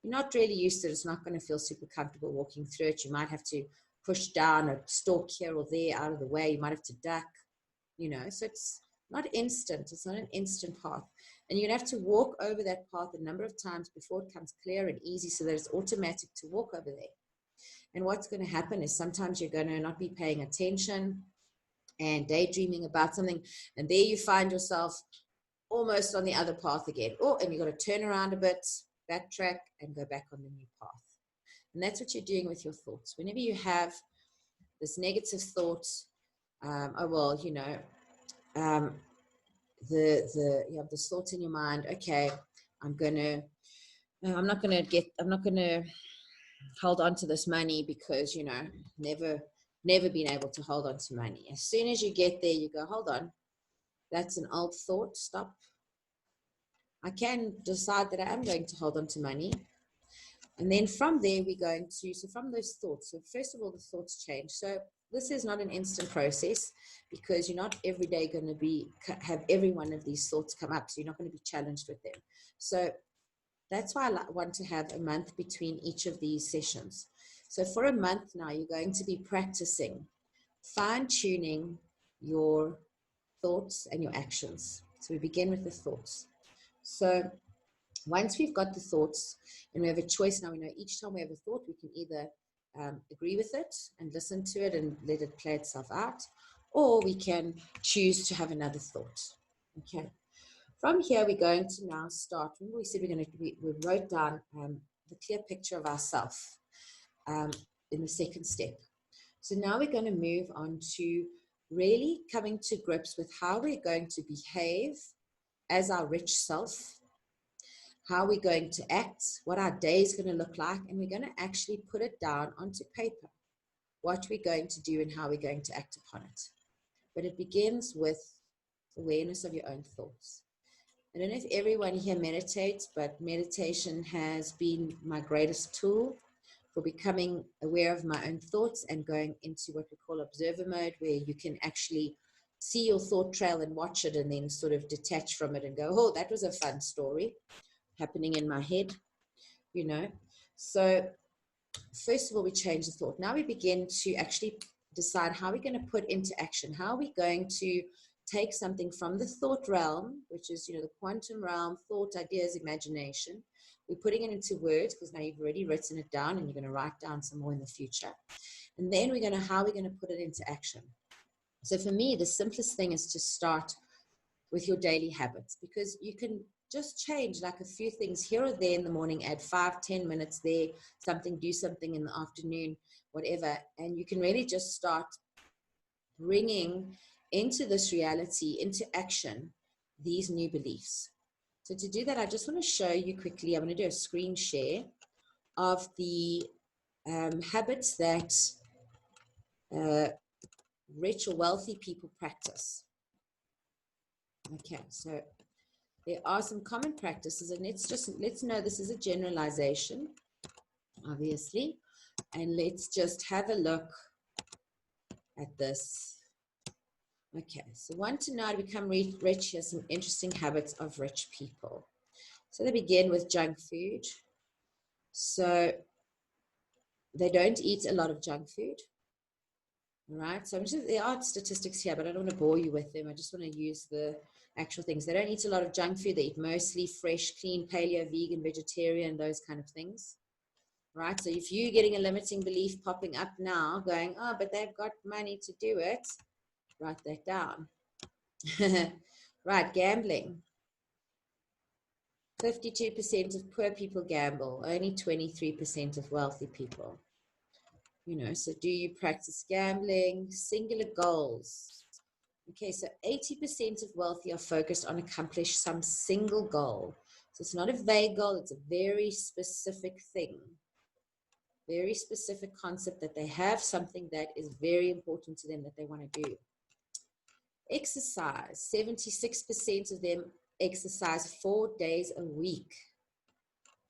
you're not really used to it. It's not going to feel super comfortable walking through it. You might have to push down a stalk here or there out of the way. You might have to duck, so it's not instant. It's not an instant path. And you're going to have to walk over that path a number of times before it comes clear and easy so that it's automatic to walk over there. And what's going to happen is sometimes you're going to not be paying attention and daydreaming about something. And there you find yourself almost on the other path again. Oh, and you've got to turn around a bit, backtrack, and go back on the new path. And that's what you're doing with your thoughts. Whenever you have this negative thought, you have this thought in your mind, okay, I'm not gonna hold on to this money because, never been able to hold on to money. As soon as you get there, you go, hold on, that's an old thought, stop. I can decide that I am going to hold on to money. And then from there, so from those thoughts, so first of all, the thoughts change. So this is not an instant process because you're not every day going to have every one of these thoughts come up. So you're not going to be challenged with them. So that's why I want to have a month between each of these sessions. So for a month now, you're going to be practicing fine-tuning your thoughts and your actions. So we begin with the thoughts. So once we've got the thoughts and we have a choice now, we know each time we have a thought, we can either agree with it and listen to it and let it play itself out, or we can choose to have another thought. Okay. From here, we're going to now start. Remember we said we wrote down the clear picture of ourselves in the second step. So now we're going to move on to really coming to grips with how we're going to behave as our rich self, how we're going to act, what our day is going to look like, and we're going to actually put it down onto paper, what we're going to do and how we're going to act upon it. But it begins with awareness of your own thoughts. I don't know if everyone here meditates, but meditation has been my greatest tool for becoming aware of my own thoughts and going into what we call observer mode, where you can actually see your thought trail and watch it and then sort of detach from it and go, oh, that was a fun story happening in my head, So first of all, we change the thought. Now we begin to actually decide how we're going to put into action. How are we going to take something from the thought realm, which is, the quantum realm, thought, ideas, imagination. We're putting it into words because now you've already written it down and you're going to write down some more in the future. And then how we're going to put it into action. So for me, the simplest thing is to start with your daily habits, because you can just change like a few things here or there in the morning, add 5-10 minutes there, do something in the afternoon, whatever. And you can really just start bringing into this reality, into action, these new beliefs. So to do that, I just want to show you quickly, I'm going to do a screen share of the habits that rich or wealthy people practice. Okay, so there are some common practices, and let's know this is a generalization, obviously, and let's just have a look at this. Okay, so want to know how to become rich. Here's some interesting habits of rich people. So they begin with junk food. So they don't eat a lot of junk food. All right, so there are statistics here, but I don't want to bore you with them. I just want to use the actual things. They don't eat a lot of junk food. They eat mostly fresh, clean, paleo, vegan, vegetarian, those kind of things. Right, so if you're getting a limiting belief popping up now, going, oh, but they've got money to do it, write that down. Right, gambling. 52% of poor people gamble, only 23% of wealthy people. So do you practice gambling? Singular goals. Okay, so 80% of wealthy are focused on accomplish some single goal. So it's not a vague goal, it's a very specific thing. Very specific concept that they have, something that is very important to them that they want to do. Exercise. 76% of them exercise 4 days a week.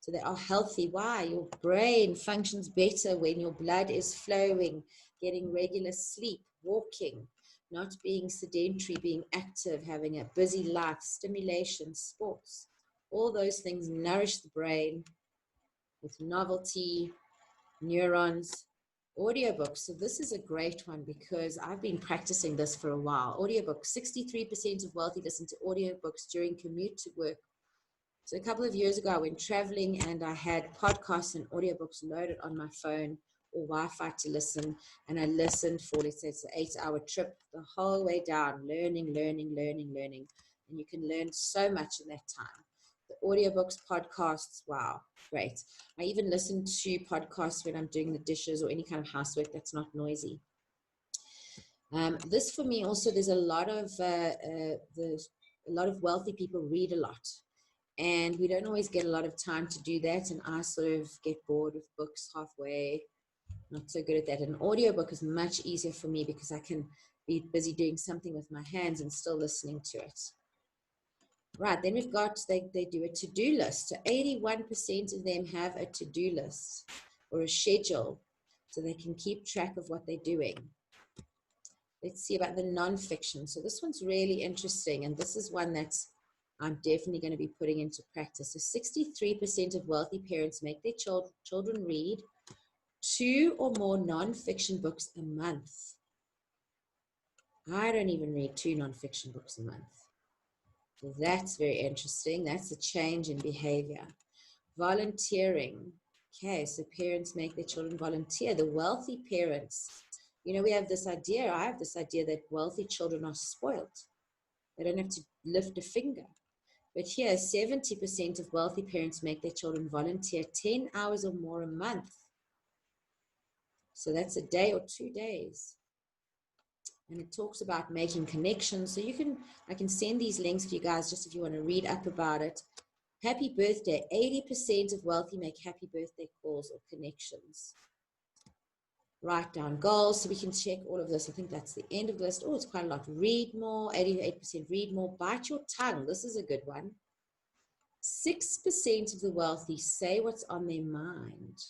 So they are healthy. Why? Your brain functions better when your blood is flowing, getting regular sleep, walking, not being sedentary, being active, having a busy life, stimulation, sports. All those things nourish the brain with novelty, neurons. Audiobooks. So this is a great one because I've been practicing this for a while. Audiobooks. 63% of wealthy listen to audiobooks during commute to work. So a couple of years ago, I went traveling and I had podcasts and audiobooks loaded on my phone or Wi-Fi to listen. And I listened for, let's say, it's an 8-hour trip the whole way down, learning. And you can learn so much in that time. The audiobooks, podcasts, wow, great. I even listen to podcasts when I'm doing the dishes or any kind of housework that's not noisy. This for me also, there's a lot of wealthy people read a lot. And we don't always get a lot of time to do that. And I sort of get bored with books halfway, not so good at that. An audiobook is much easier for me because I can be busy doing something with my hands and still listening to it. Right, then we've got, they do a to-do list. So 81% of them have a to-do list or a schedule so they can keep track of what they're doing. Let's see about the non-fiction. So this one's really interesting, and this is one that's I'm definitely going to be putting into practice. So 63% of wealthy parents make their children read 2 or more non-fiction books a month. I don't even read 2 non-fiction books a month. So that's very interesting. That's a change in behavior. Volunteering. Okay, so parents make their children volunteer. The wealthy parents, you know, we have this idea, I have this idea that wealthy children are spoiled. They don't have to lift a finger. But here, 70% of wealthy parents make their children volunteer 10 hours or more a month. So that's a day or 2 days. And it talks about making connections. So I can send these links to you guys just if you want to read up about it. Happy birthday. 80% of wealthy make happy birthday calls or connections. Write down goals so we can check all of this. I think that's the end of the list. Oh, it's quite a lot. Read more. 88% read more. Bite your tongue. This is a good one. 6% of the wealthy say what's on their mind.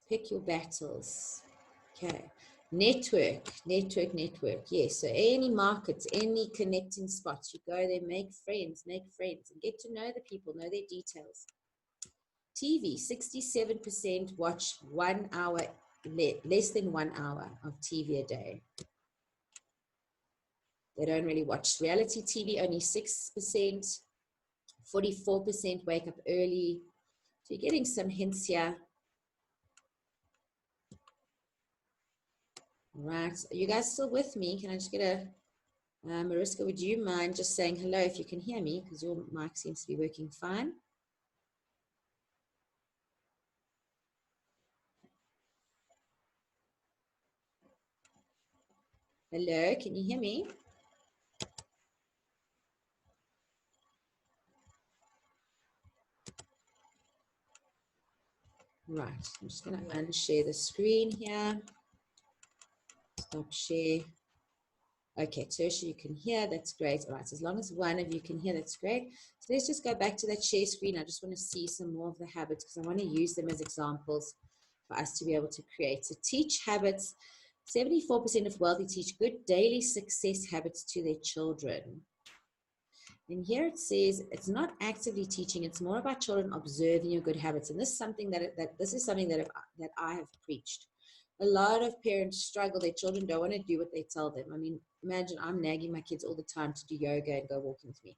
Pick your battles. Okay. Network. Yes. So any markets, any connecting spots, you go there, make friends, and get to know the people, know their details. TV, 67% watch 1 hour, less than 1 hour of TV a day. They don't really watch reality TV, only 6%. 44% wake up early. So you're getting some hints here. Right, are you guys still with me? Can I just get a, Mariska, would you mind just saying hello if you can hear me, because your mic seems to be working fine. Hello, can you hear me? Right, I'm just going to unshare the screen here. Stop share. Okay, Tertia, you can hear, that's great. All right, so as long as one of you can hear, that's great. So let's just go back to that share screen. I just want to see some more of the habits because I want to use them as examples for us to be able to create. So teach habits. 74% of wealthy teach good daily success habits to their children. And here it says it's not actively teaching, it's more about children observing your good habits. And this is something that I have preached. A lot of parents struggle. Their children don't want to do what they tell them. I mean, imagine I'm nagging my kids all the time to do yoga and go walking with me.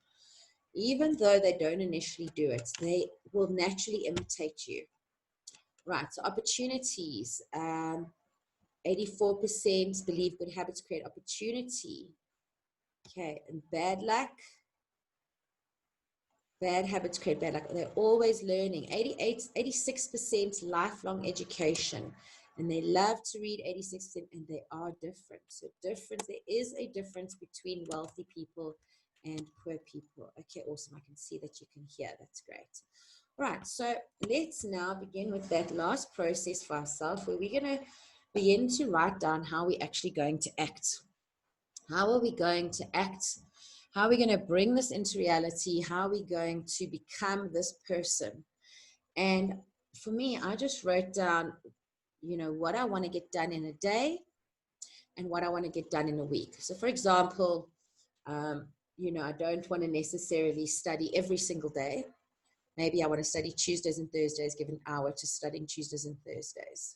Even though they don't initially do it, they will naturally imitate you. Right, so opportunities. 84% believe good habits create opportunity. Okay, and bad luck. Bad habits create bad luck. They're always learning. 86% lifelong education. And they love to read, 86%, and they are different. So there is a difference between wealthy people and poor people. Okay, awesome. I can see that you can hear. That's great. All right, so let's now begin with that last process for ourselves where we're going to begin to write down how we're actually going to act. How are we going to act? How are we going to bring this into reality? How are we going to become this person? And for me, I just wrote down, what I want to get done in a day and what I want to get done in a week. So for example, I don't want to necessarily study every single day. Maybe I want to study Tuesdays and Thursdays, give an hour to studying Tuesdays and Thursdays,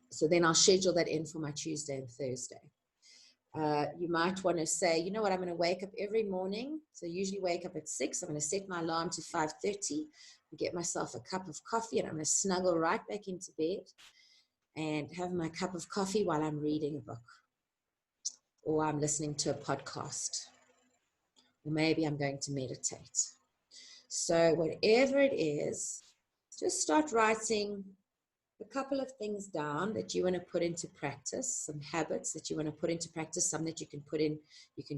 So then I'll schedule that in for my Tuesday and Thursday. You might want to say, you know what, I'm going to wake up every morning. So I usually wake up at 6. I'm going to set my alarm to 5:30, get myself a cup of coffee, and I'm going to snuggle right back into bed and have my cup of coffee while I'm reading a book, or I'm listening to a podcast, or maybe I'm going to meditate. So whatever it is, just start writing a couple of things down that you want to put into practice, some habits that you want to put into practice, some that you can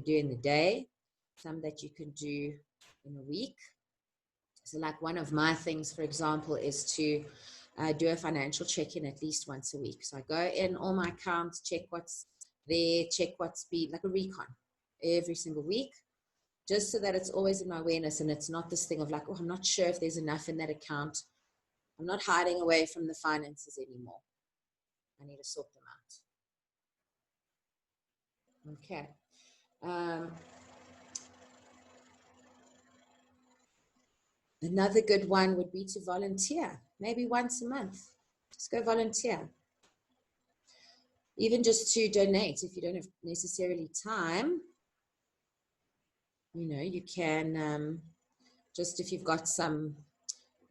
do in the day, some that you can do in a week. So like one of my things, for example, is to do a financial check-in at least once a week. So I go in all my accounts, check what's there, check what's been, like a recon every single week, just so that it's always in my awareness and it's not this thing of like, oh, I'm not sure if there's enough in that account. I'm not hiding away from the finances anymore. I need to sort them out. Okay. Another good one would be to volunteer, maybe once a month. Just go volunteer. Even just to donate, if you don't have necessarily time, you can just, if you've got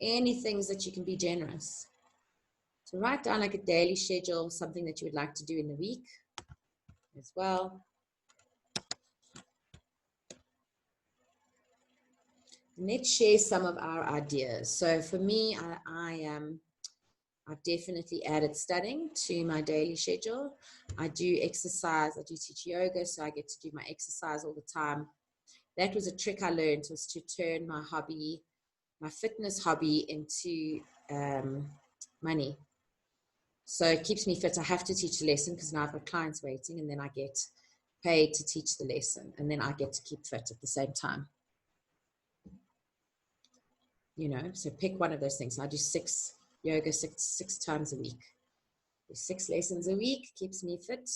any things that you can be generous. So write down like a daily schedule, something that you would like to do in the week as well. And let's share some of our ideas. So for me, I've definitely added studying to my daily schedule. I do exercise. I do teach yoga, so I get to do my exercise all the time. That was a trick I learned, was to turn my hobby, my fitness hobby, into money. So it keeps me fit. I have to teach a lesson because now I've got clients waiting, and then I get paid to teach the lesson, and then I get to keep fit at the same time. So pick one of those things. I do yoga six times a week. 6 lessons a week keeps me fit.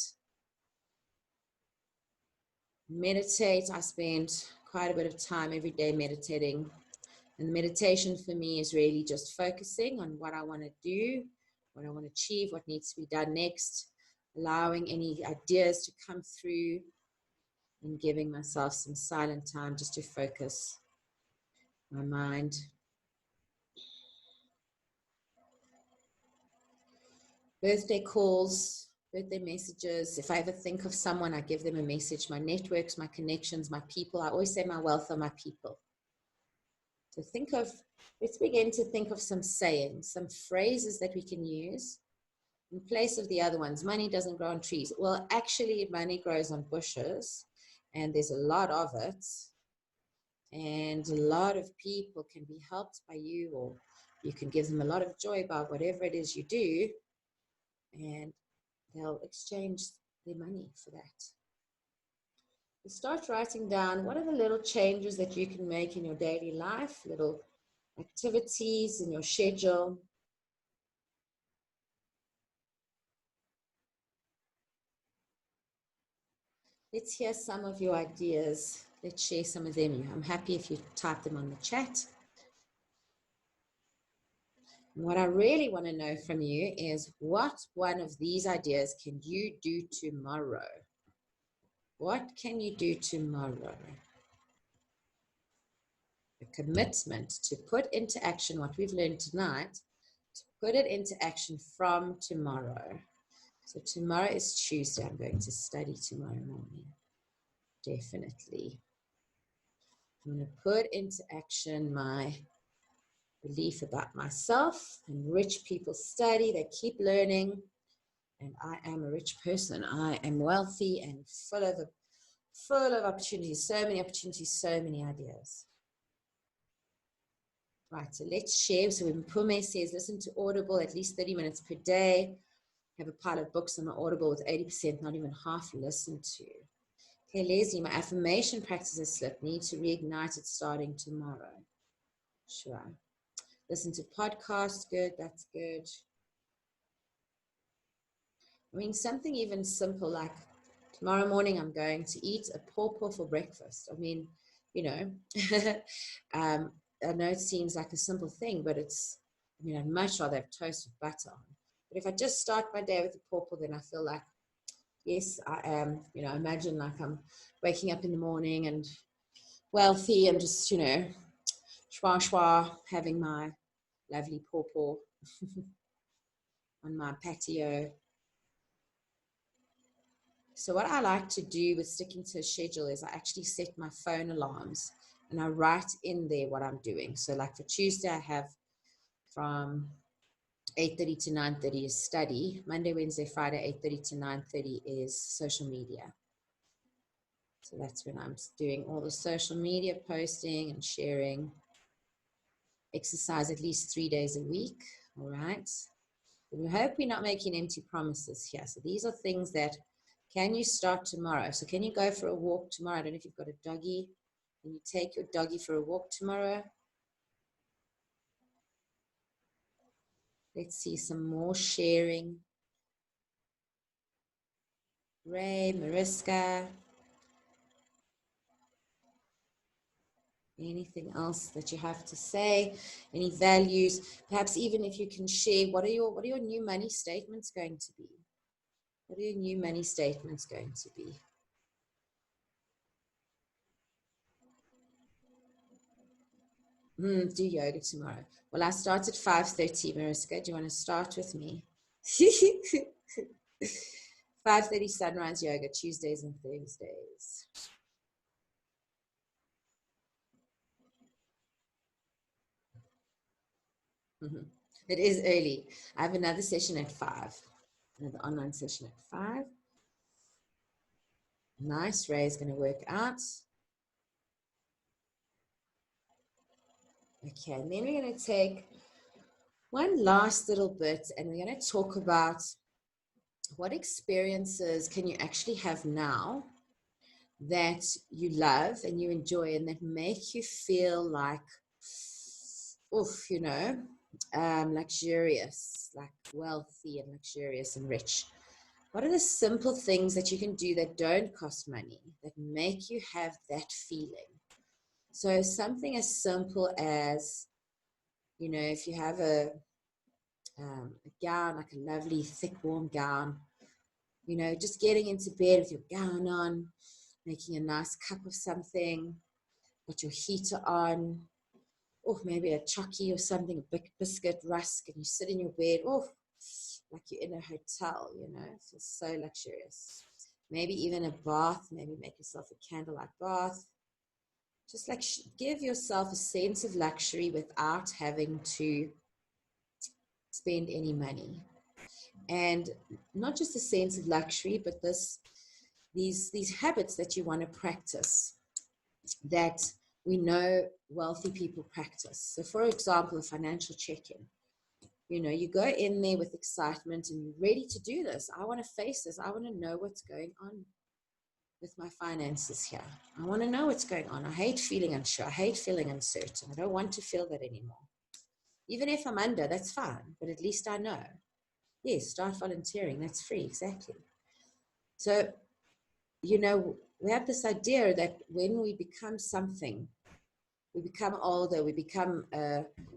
Meditate. I spend quite a bit of time every day meditating. And meditation for me is really just focusing on what I want to do, what I want to achieve, what needs to be done next, allowing any ideas to come through, and giving myself some silent time just to focus my mind. Birthday calls, birthday messages. If I ever think of someone, I give them a message. My networks, my connections, my people. I always say my wealth are my people. So let's begin to think of some sayings, some phrases that we can use in place of the other ones. Money doesn't grow on trees. Well, actually, money grows on bushes, and there's a lot of it. And a lot of people can be helped by you, or you can give them a lot of joy about whatever it is you do, and they'll exchange their money for that. You start writing down what are the little changes that you can make in your daily life, little activities in your schedule. Let's hear some of your ideas. Let's share some of them. I'm happy if you type them on the chat. And what I really want to know from you is, what one of these ideas can you do tomorrow? What can you do tomorrow? A commitment to put into action what we've learned tonight, to put it into action from tomorrow. So tomorrow is Tuesday. I'm going to study tomorrow morning. Definitely. I'm going to put into action my belief about myself. And rich people study, they keep learning. And I am a rich person. I am wealthy and full of opportunities, so many opportunities, so many ideas. Right, so let's share. So when Pume says, listen to Audible at least 30 minutes per day, have a pile of books on the Audible with 80%, not even half listened to. Okay, Leslie, my affirmation practice has slipped. Need to reignite it starting tomorrow. Sure. Listen to podcasts. Good. That's good. I mean, something even simple like tomorrow morning I'm going to eat a pawpaw for breakfast. I mean, you know, I know it seems like a simple thing, but it's, I mean, I'd much rather have toast with butter on. But if I just start my day with a pawpaw, then I feel like, yes, I am, you know, imagine like I'm waking up in the morning and wealthy and just, you know, schwa schwa, having my lovely pawpaw on my patio. So what I like to do with sticking to a schedule is I actually set my phone alarms and I write in there what I'm doing. So like for Tuesday, I have from 8:30 to 9:30 is study. Monday, Wednesday, Friday, 8:30 to 9:30 is social media. So that's when I'm doing all the social media posting and sharing. Exercise at least 3 days a week. All right. We hope we're not making empty promises here. So these are things that, can you start tomorrow? So can you go for a walk tomorrow? I don't know if you've got a doggy. Can you take your doggy for a walk tomorrow? Let's see some more sharing. Ray, Mariska. Anything else that you have to say? Any values? Perhaps even if you can share, what are your new money statements going to be? What are your new money statements going to be? Do yoga tomorrow. Well, I start at 5:30, Mariska. Do you want to start with me? 5:30 sunrise yoga, Tuesdays and Thursdays. It is early. I have another session at 5. Another online session at 5. Nice. Ray is going to work out. Okay, and then we're going to take one last little bit and we're going to talk about what experiences can you actually have now that you love and you enjoy and that make you feel like, oof, you know, luxurious, like wealthy and luxurious and rich. What are the simple things that you can do that don't cost money, that make you have that feeling? So something as simple as, you know, if you have a gown, like a lovely, thick, warm gown, you know, just getting into bed with your gown on, making a nice cup of something, put your heater on, or maybe a chucky or something, a big biscuit, rusk, and you sit in your bed, oh, like you're in a hotel, you know, it feels so luxurious. Maybe even a bath, maybe make yourself a candlelight bath. Just like give yourself a sense of luxury without having to spend any money. And not just a sense of luxury, but these habits that you want to practice that we know wealthy people practice. So for example, a financial check-in. You know, you go in there with excitement and you're ready to do this. I want to face this. I want to know what's going on with my finances here. I want to know what's going on. I hate feeling unsure. I hate feeling uncertain. I don't want to feel that anymore. Even if I'm under, that's fine. But at least I know. Yes, start volunteering. That's free. Exactly. So, you know, we have this idea that when we become something, we become older, we become,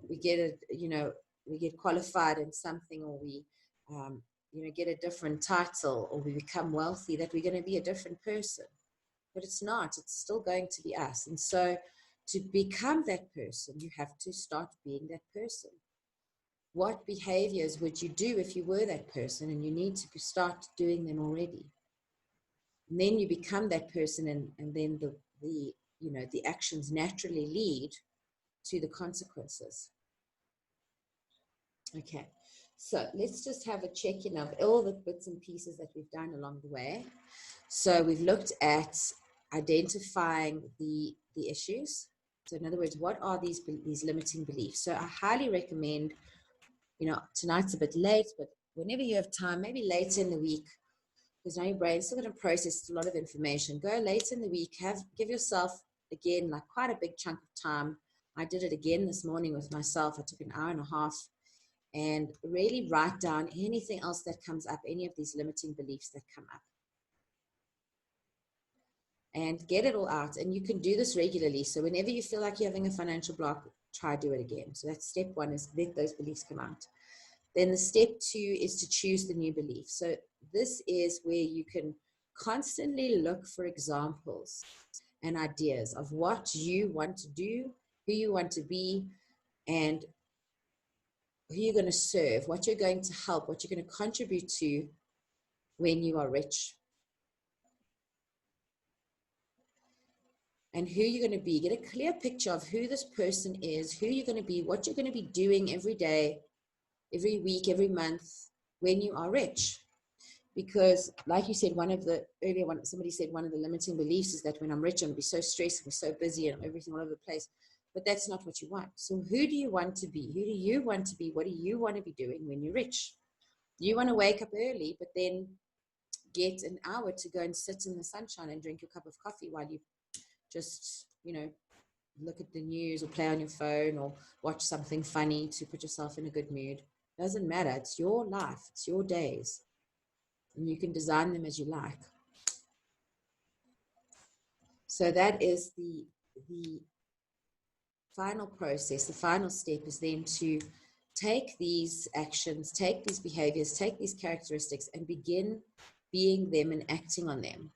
we get a, you know, we get qualified in something, or we, you know, get a different title, or we become wealthy, that we're going to be a different person. But it's not. It's still going to be us. And so to become that person, you have to start being that person. What behaviors would you do if you were that person? And you need to start doing them already. And then you become that person, and then the you know, the actions naturally lead to the consequences. Okay, so let's just have a check-in of all the bits and pieces that we've done along the way. So we've looked at identifying the issues. So in other words, what are these limiting beliefs? So I highly recommend, you know, tonight's a bit late, but whenever you have time, maybe later in the week, because now your brain's still going to process a lot of information. Go later in the week, give yourself, again, like quite a big chunk of time. I did it again this morning with myself. I took an hour and a half, and really write down anything else that comes up, any of these limiting beliefs that come up. And get it all out. And you can do this regularly. So whenever you feel like you're having a financial block, try do it again. So that's step one, is let those beliefs come out. Then the step two is to choose the new belief. So this is where you can constantly look for examples and ideas of what you want to do, who you want to be, and who you're going to serve, what you're going to help, what you're going to contribute to when you are rich. And who you're going to be. Get a clear picture of who this person is, who you're going to be, what you're going to be doing every day, every week, every month when you are rich. Because like you said, somebody said one of the limiting beliefs is that when I'm rich, I'm going to be so stressed, I'm so busy and everything all over the place. But that's not what you want. So who do you want to be? Who do you want to be? What do you want to be doing when you're rich? You want to wake up early, but then get an hour to go and sit in the sunshine and drink your cup of coffee while you just, look at the news or play on your phone or watch something funny to put yourself in a good mood. Doesn't matter. It's your life. It's your days. And you can design them as you like. So that is the final process. The final step is then to take these actions, take these behaviors, take these characteristics, and begin being them and acting on them.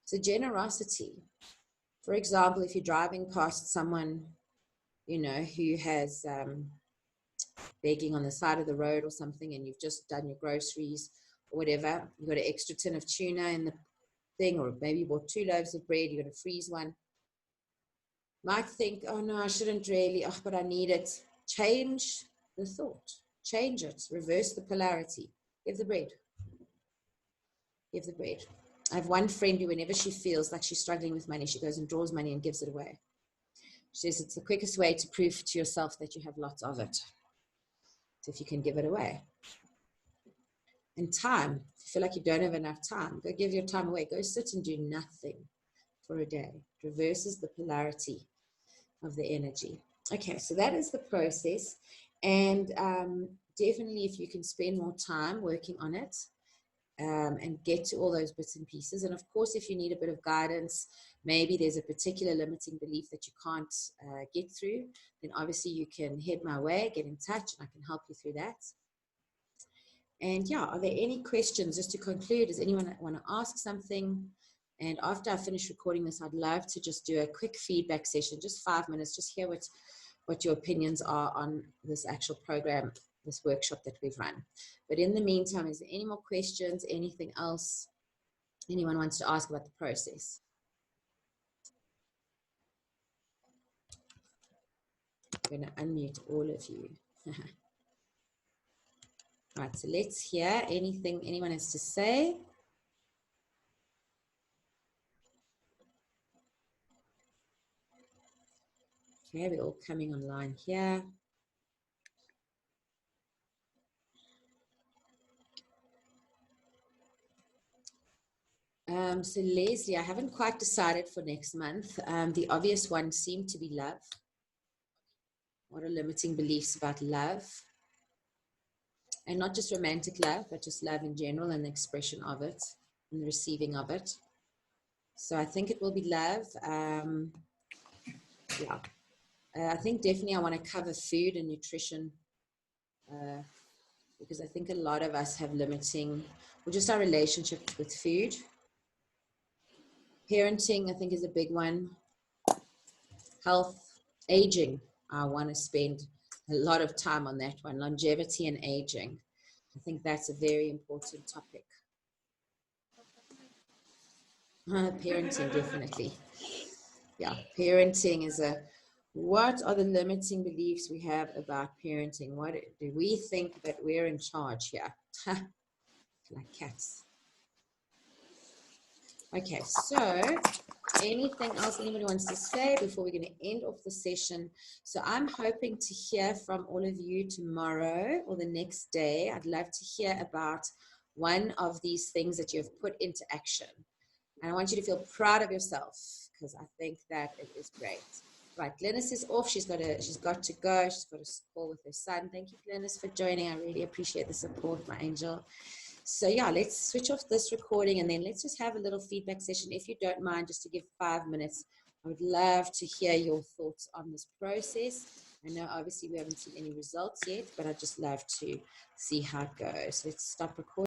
So generosity. For example, if you're driving past someone, who has begging on the side of the road or something, and you've just done your groceries or whatever, you've got an extra tin of tuna in the thing, or maybe you bought 2 loaves of bread, you're going to freeze one. Might think, oh no, I shouldn't really, but I need it. Change the thought, change it, reverse the polarity. Give the bread. Give the bread. I have one friend who, whenever she feels like she's struggling with money, she goes and draws money and gives it away. She says it's the quickest way to prove to yourself that you have lots of it. So if you can give it away. And time, if you feel like you don't have enough time, go give your time away. Go sit and do nothing for a day. It reverses the polarity of the energy. Okay, so that is the process. And definitely if you can spend more time working on it, and get to all those bits and pieces. And of course, if you need a bit of guidance, maybe there's a particular limiting belief that you can't get through, then obviously you can head my way, get in touch, and I can help you through that. And yeah, are there any questions? Just to conclude, does anyone want to ask something? And after I finish recording this, I'd love to just do a quick feedback session, just 5 minutes, just hear what your opinions are on this actual program, this workshop that we've run. But in the meantime, is there any more questions, anything else anyone wants to ask about the process? I'm going to unmute all of you. Right, so let's hear anything anyone has to say. Okay, we're all coming online here. So Leslie, I haven't quite decided for next month. The obvious one seemed to be love. What are limiting beliefs about love? And not just romantic love, but just love in general and the expression of it and the receiving of it. So I think it will be love. Yeah. I think definitely I want to cover food and nutrition, because I think a lot of us have limiting, or just our relationship with food. Parenting, I think, is a big one. Health, aging, I want to spend a lot of time on that one. Longevity and aging. I think that's a very important topic. Parenting, definitely. Yeah, parenting is what are the limiting beliefs we have about parenting? What do we think that we're in charge here? Like cats. Okay, so anything else anybody wants to say before we're going to end off the session? So I'm hoping to hear from all of you tomorrow or the next day. I'd love to hear about one of these things that you've put into action. And I want you to feel proud of yourself, because I think that it is great. Right, Glennis is off. She's got to go. She's got a call with her son. Thank you, Glennis, for joining. I really appreciate the support, my angel. So yeah, let's switch off this recording and then let's just have a little feedback session. If you don't mind, just to give 5 minutes, I would love to hear your thoughts on this process. I know obviously we haven't seen any results yet, but I'd just love to see how it goes. Let's stop recording.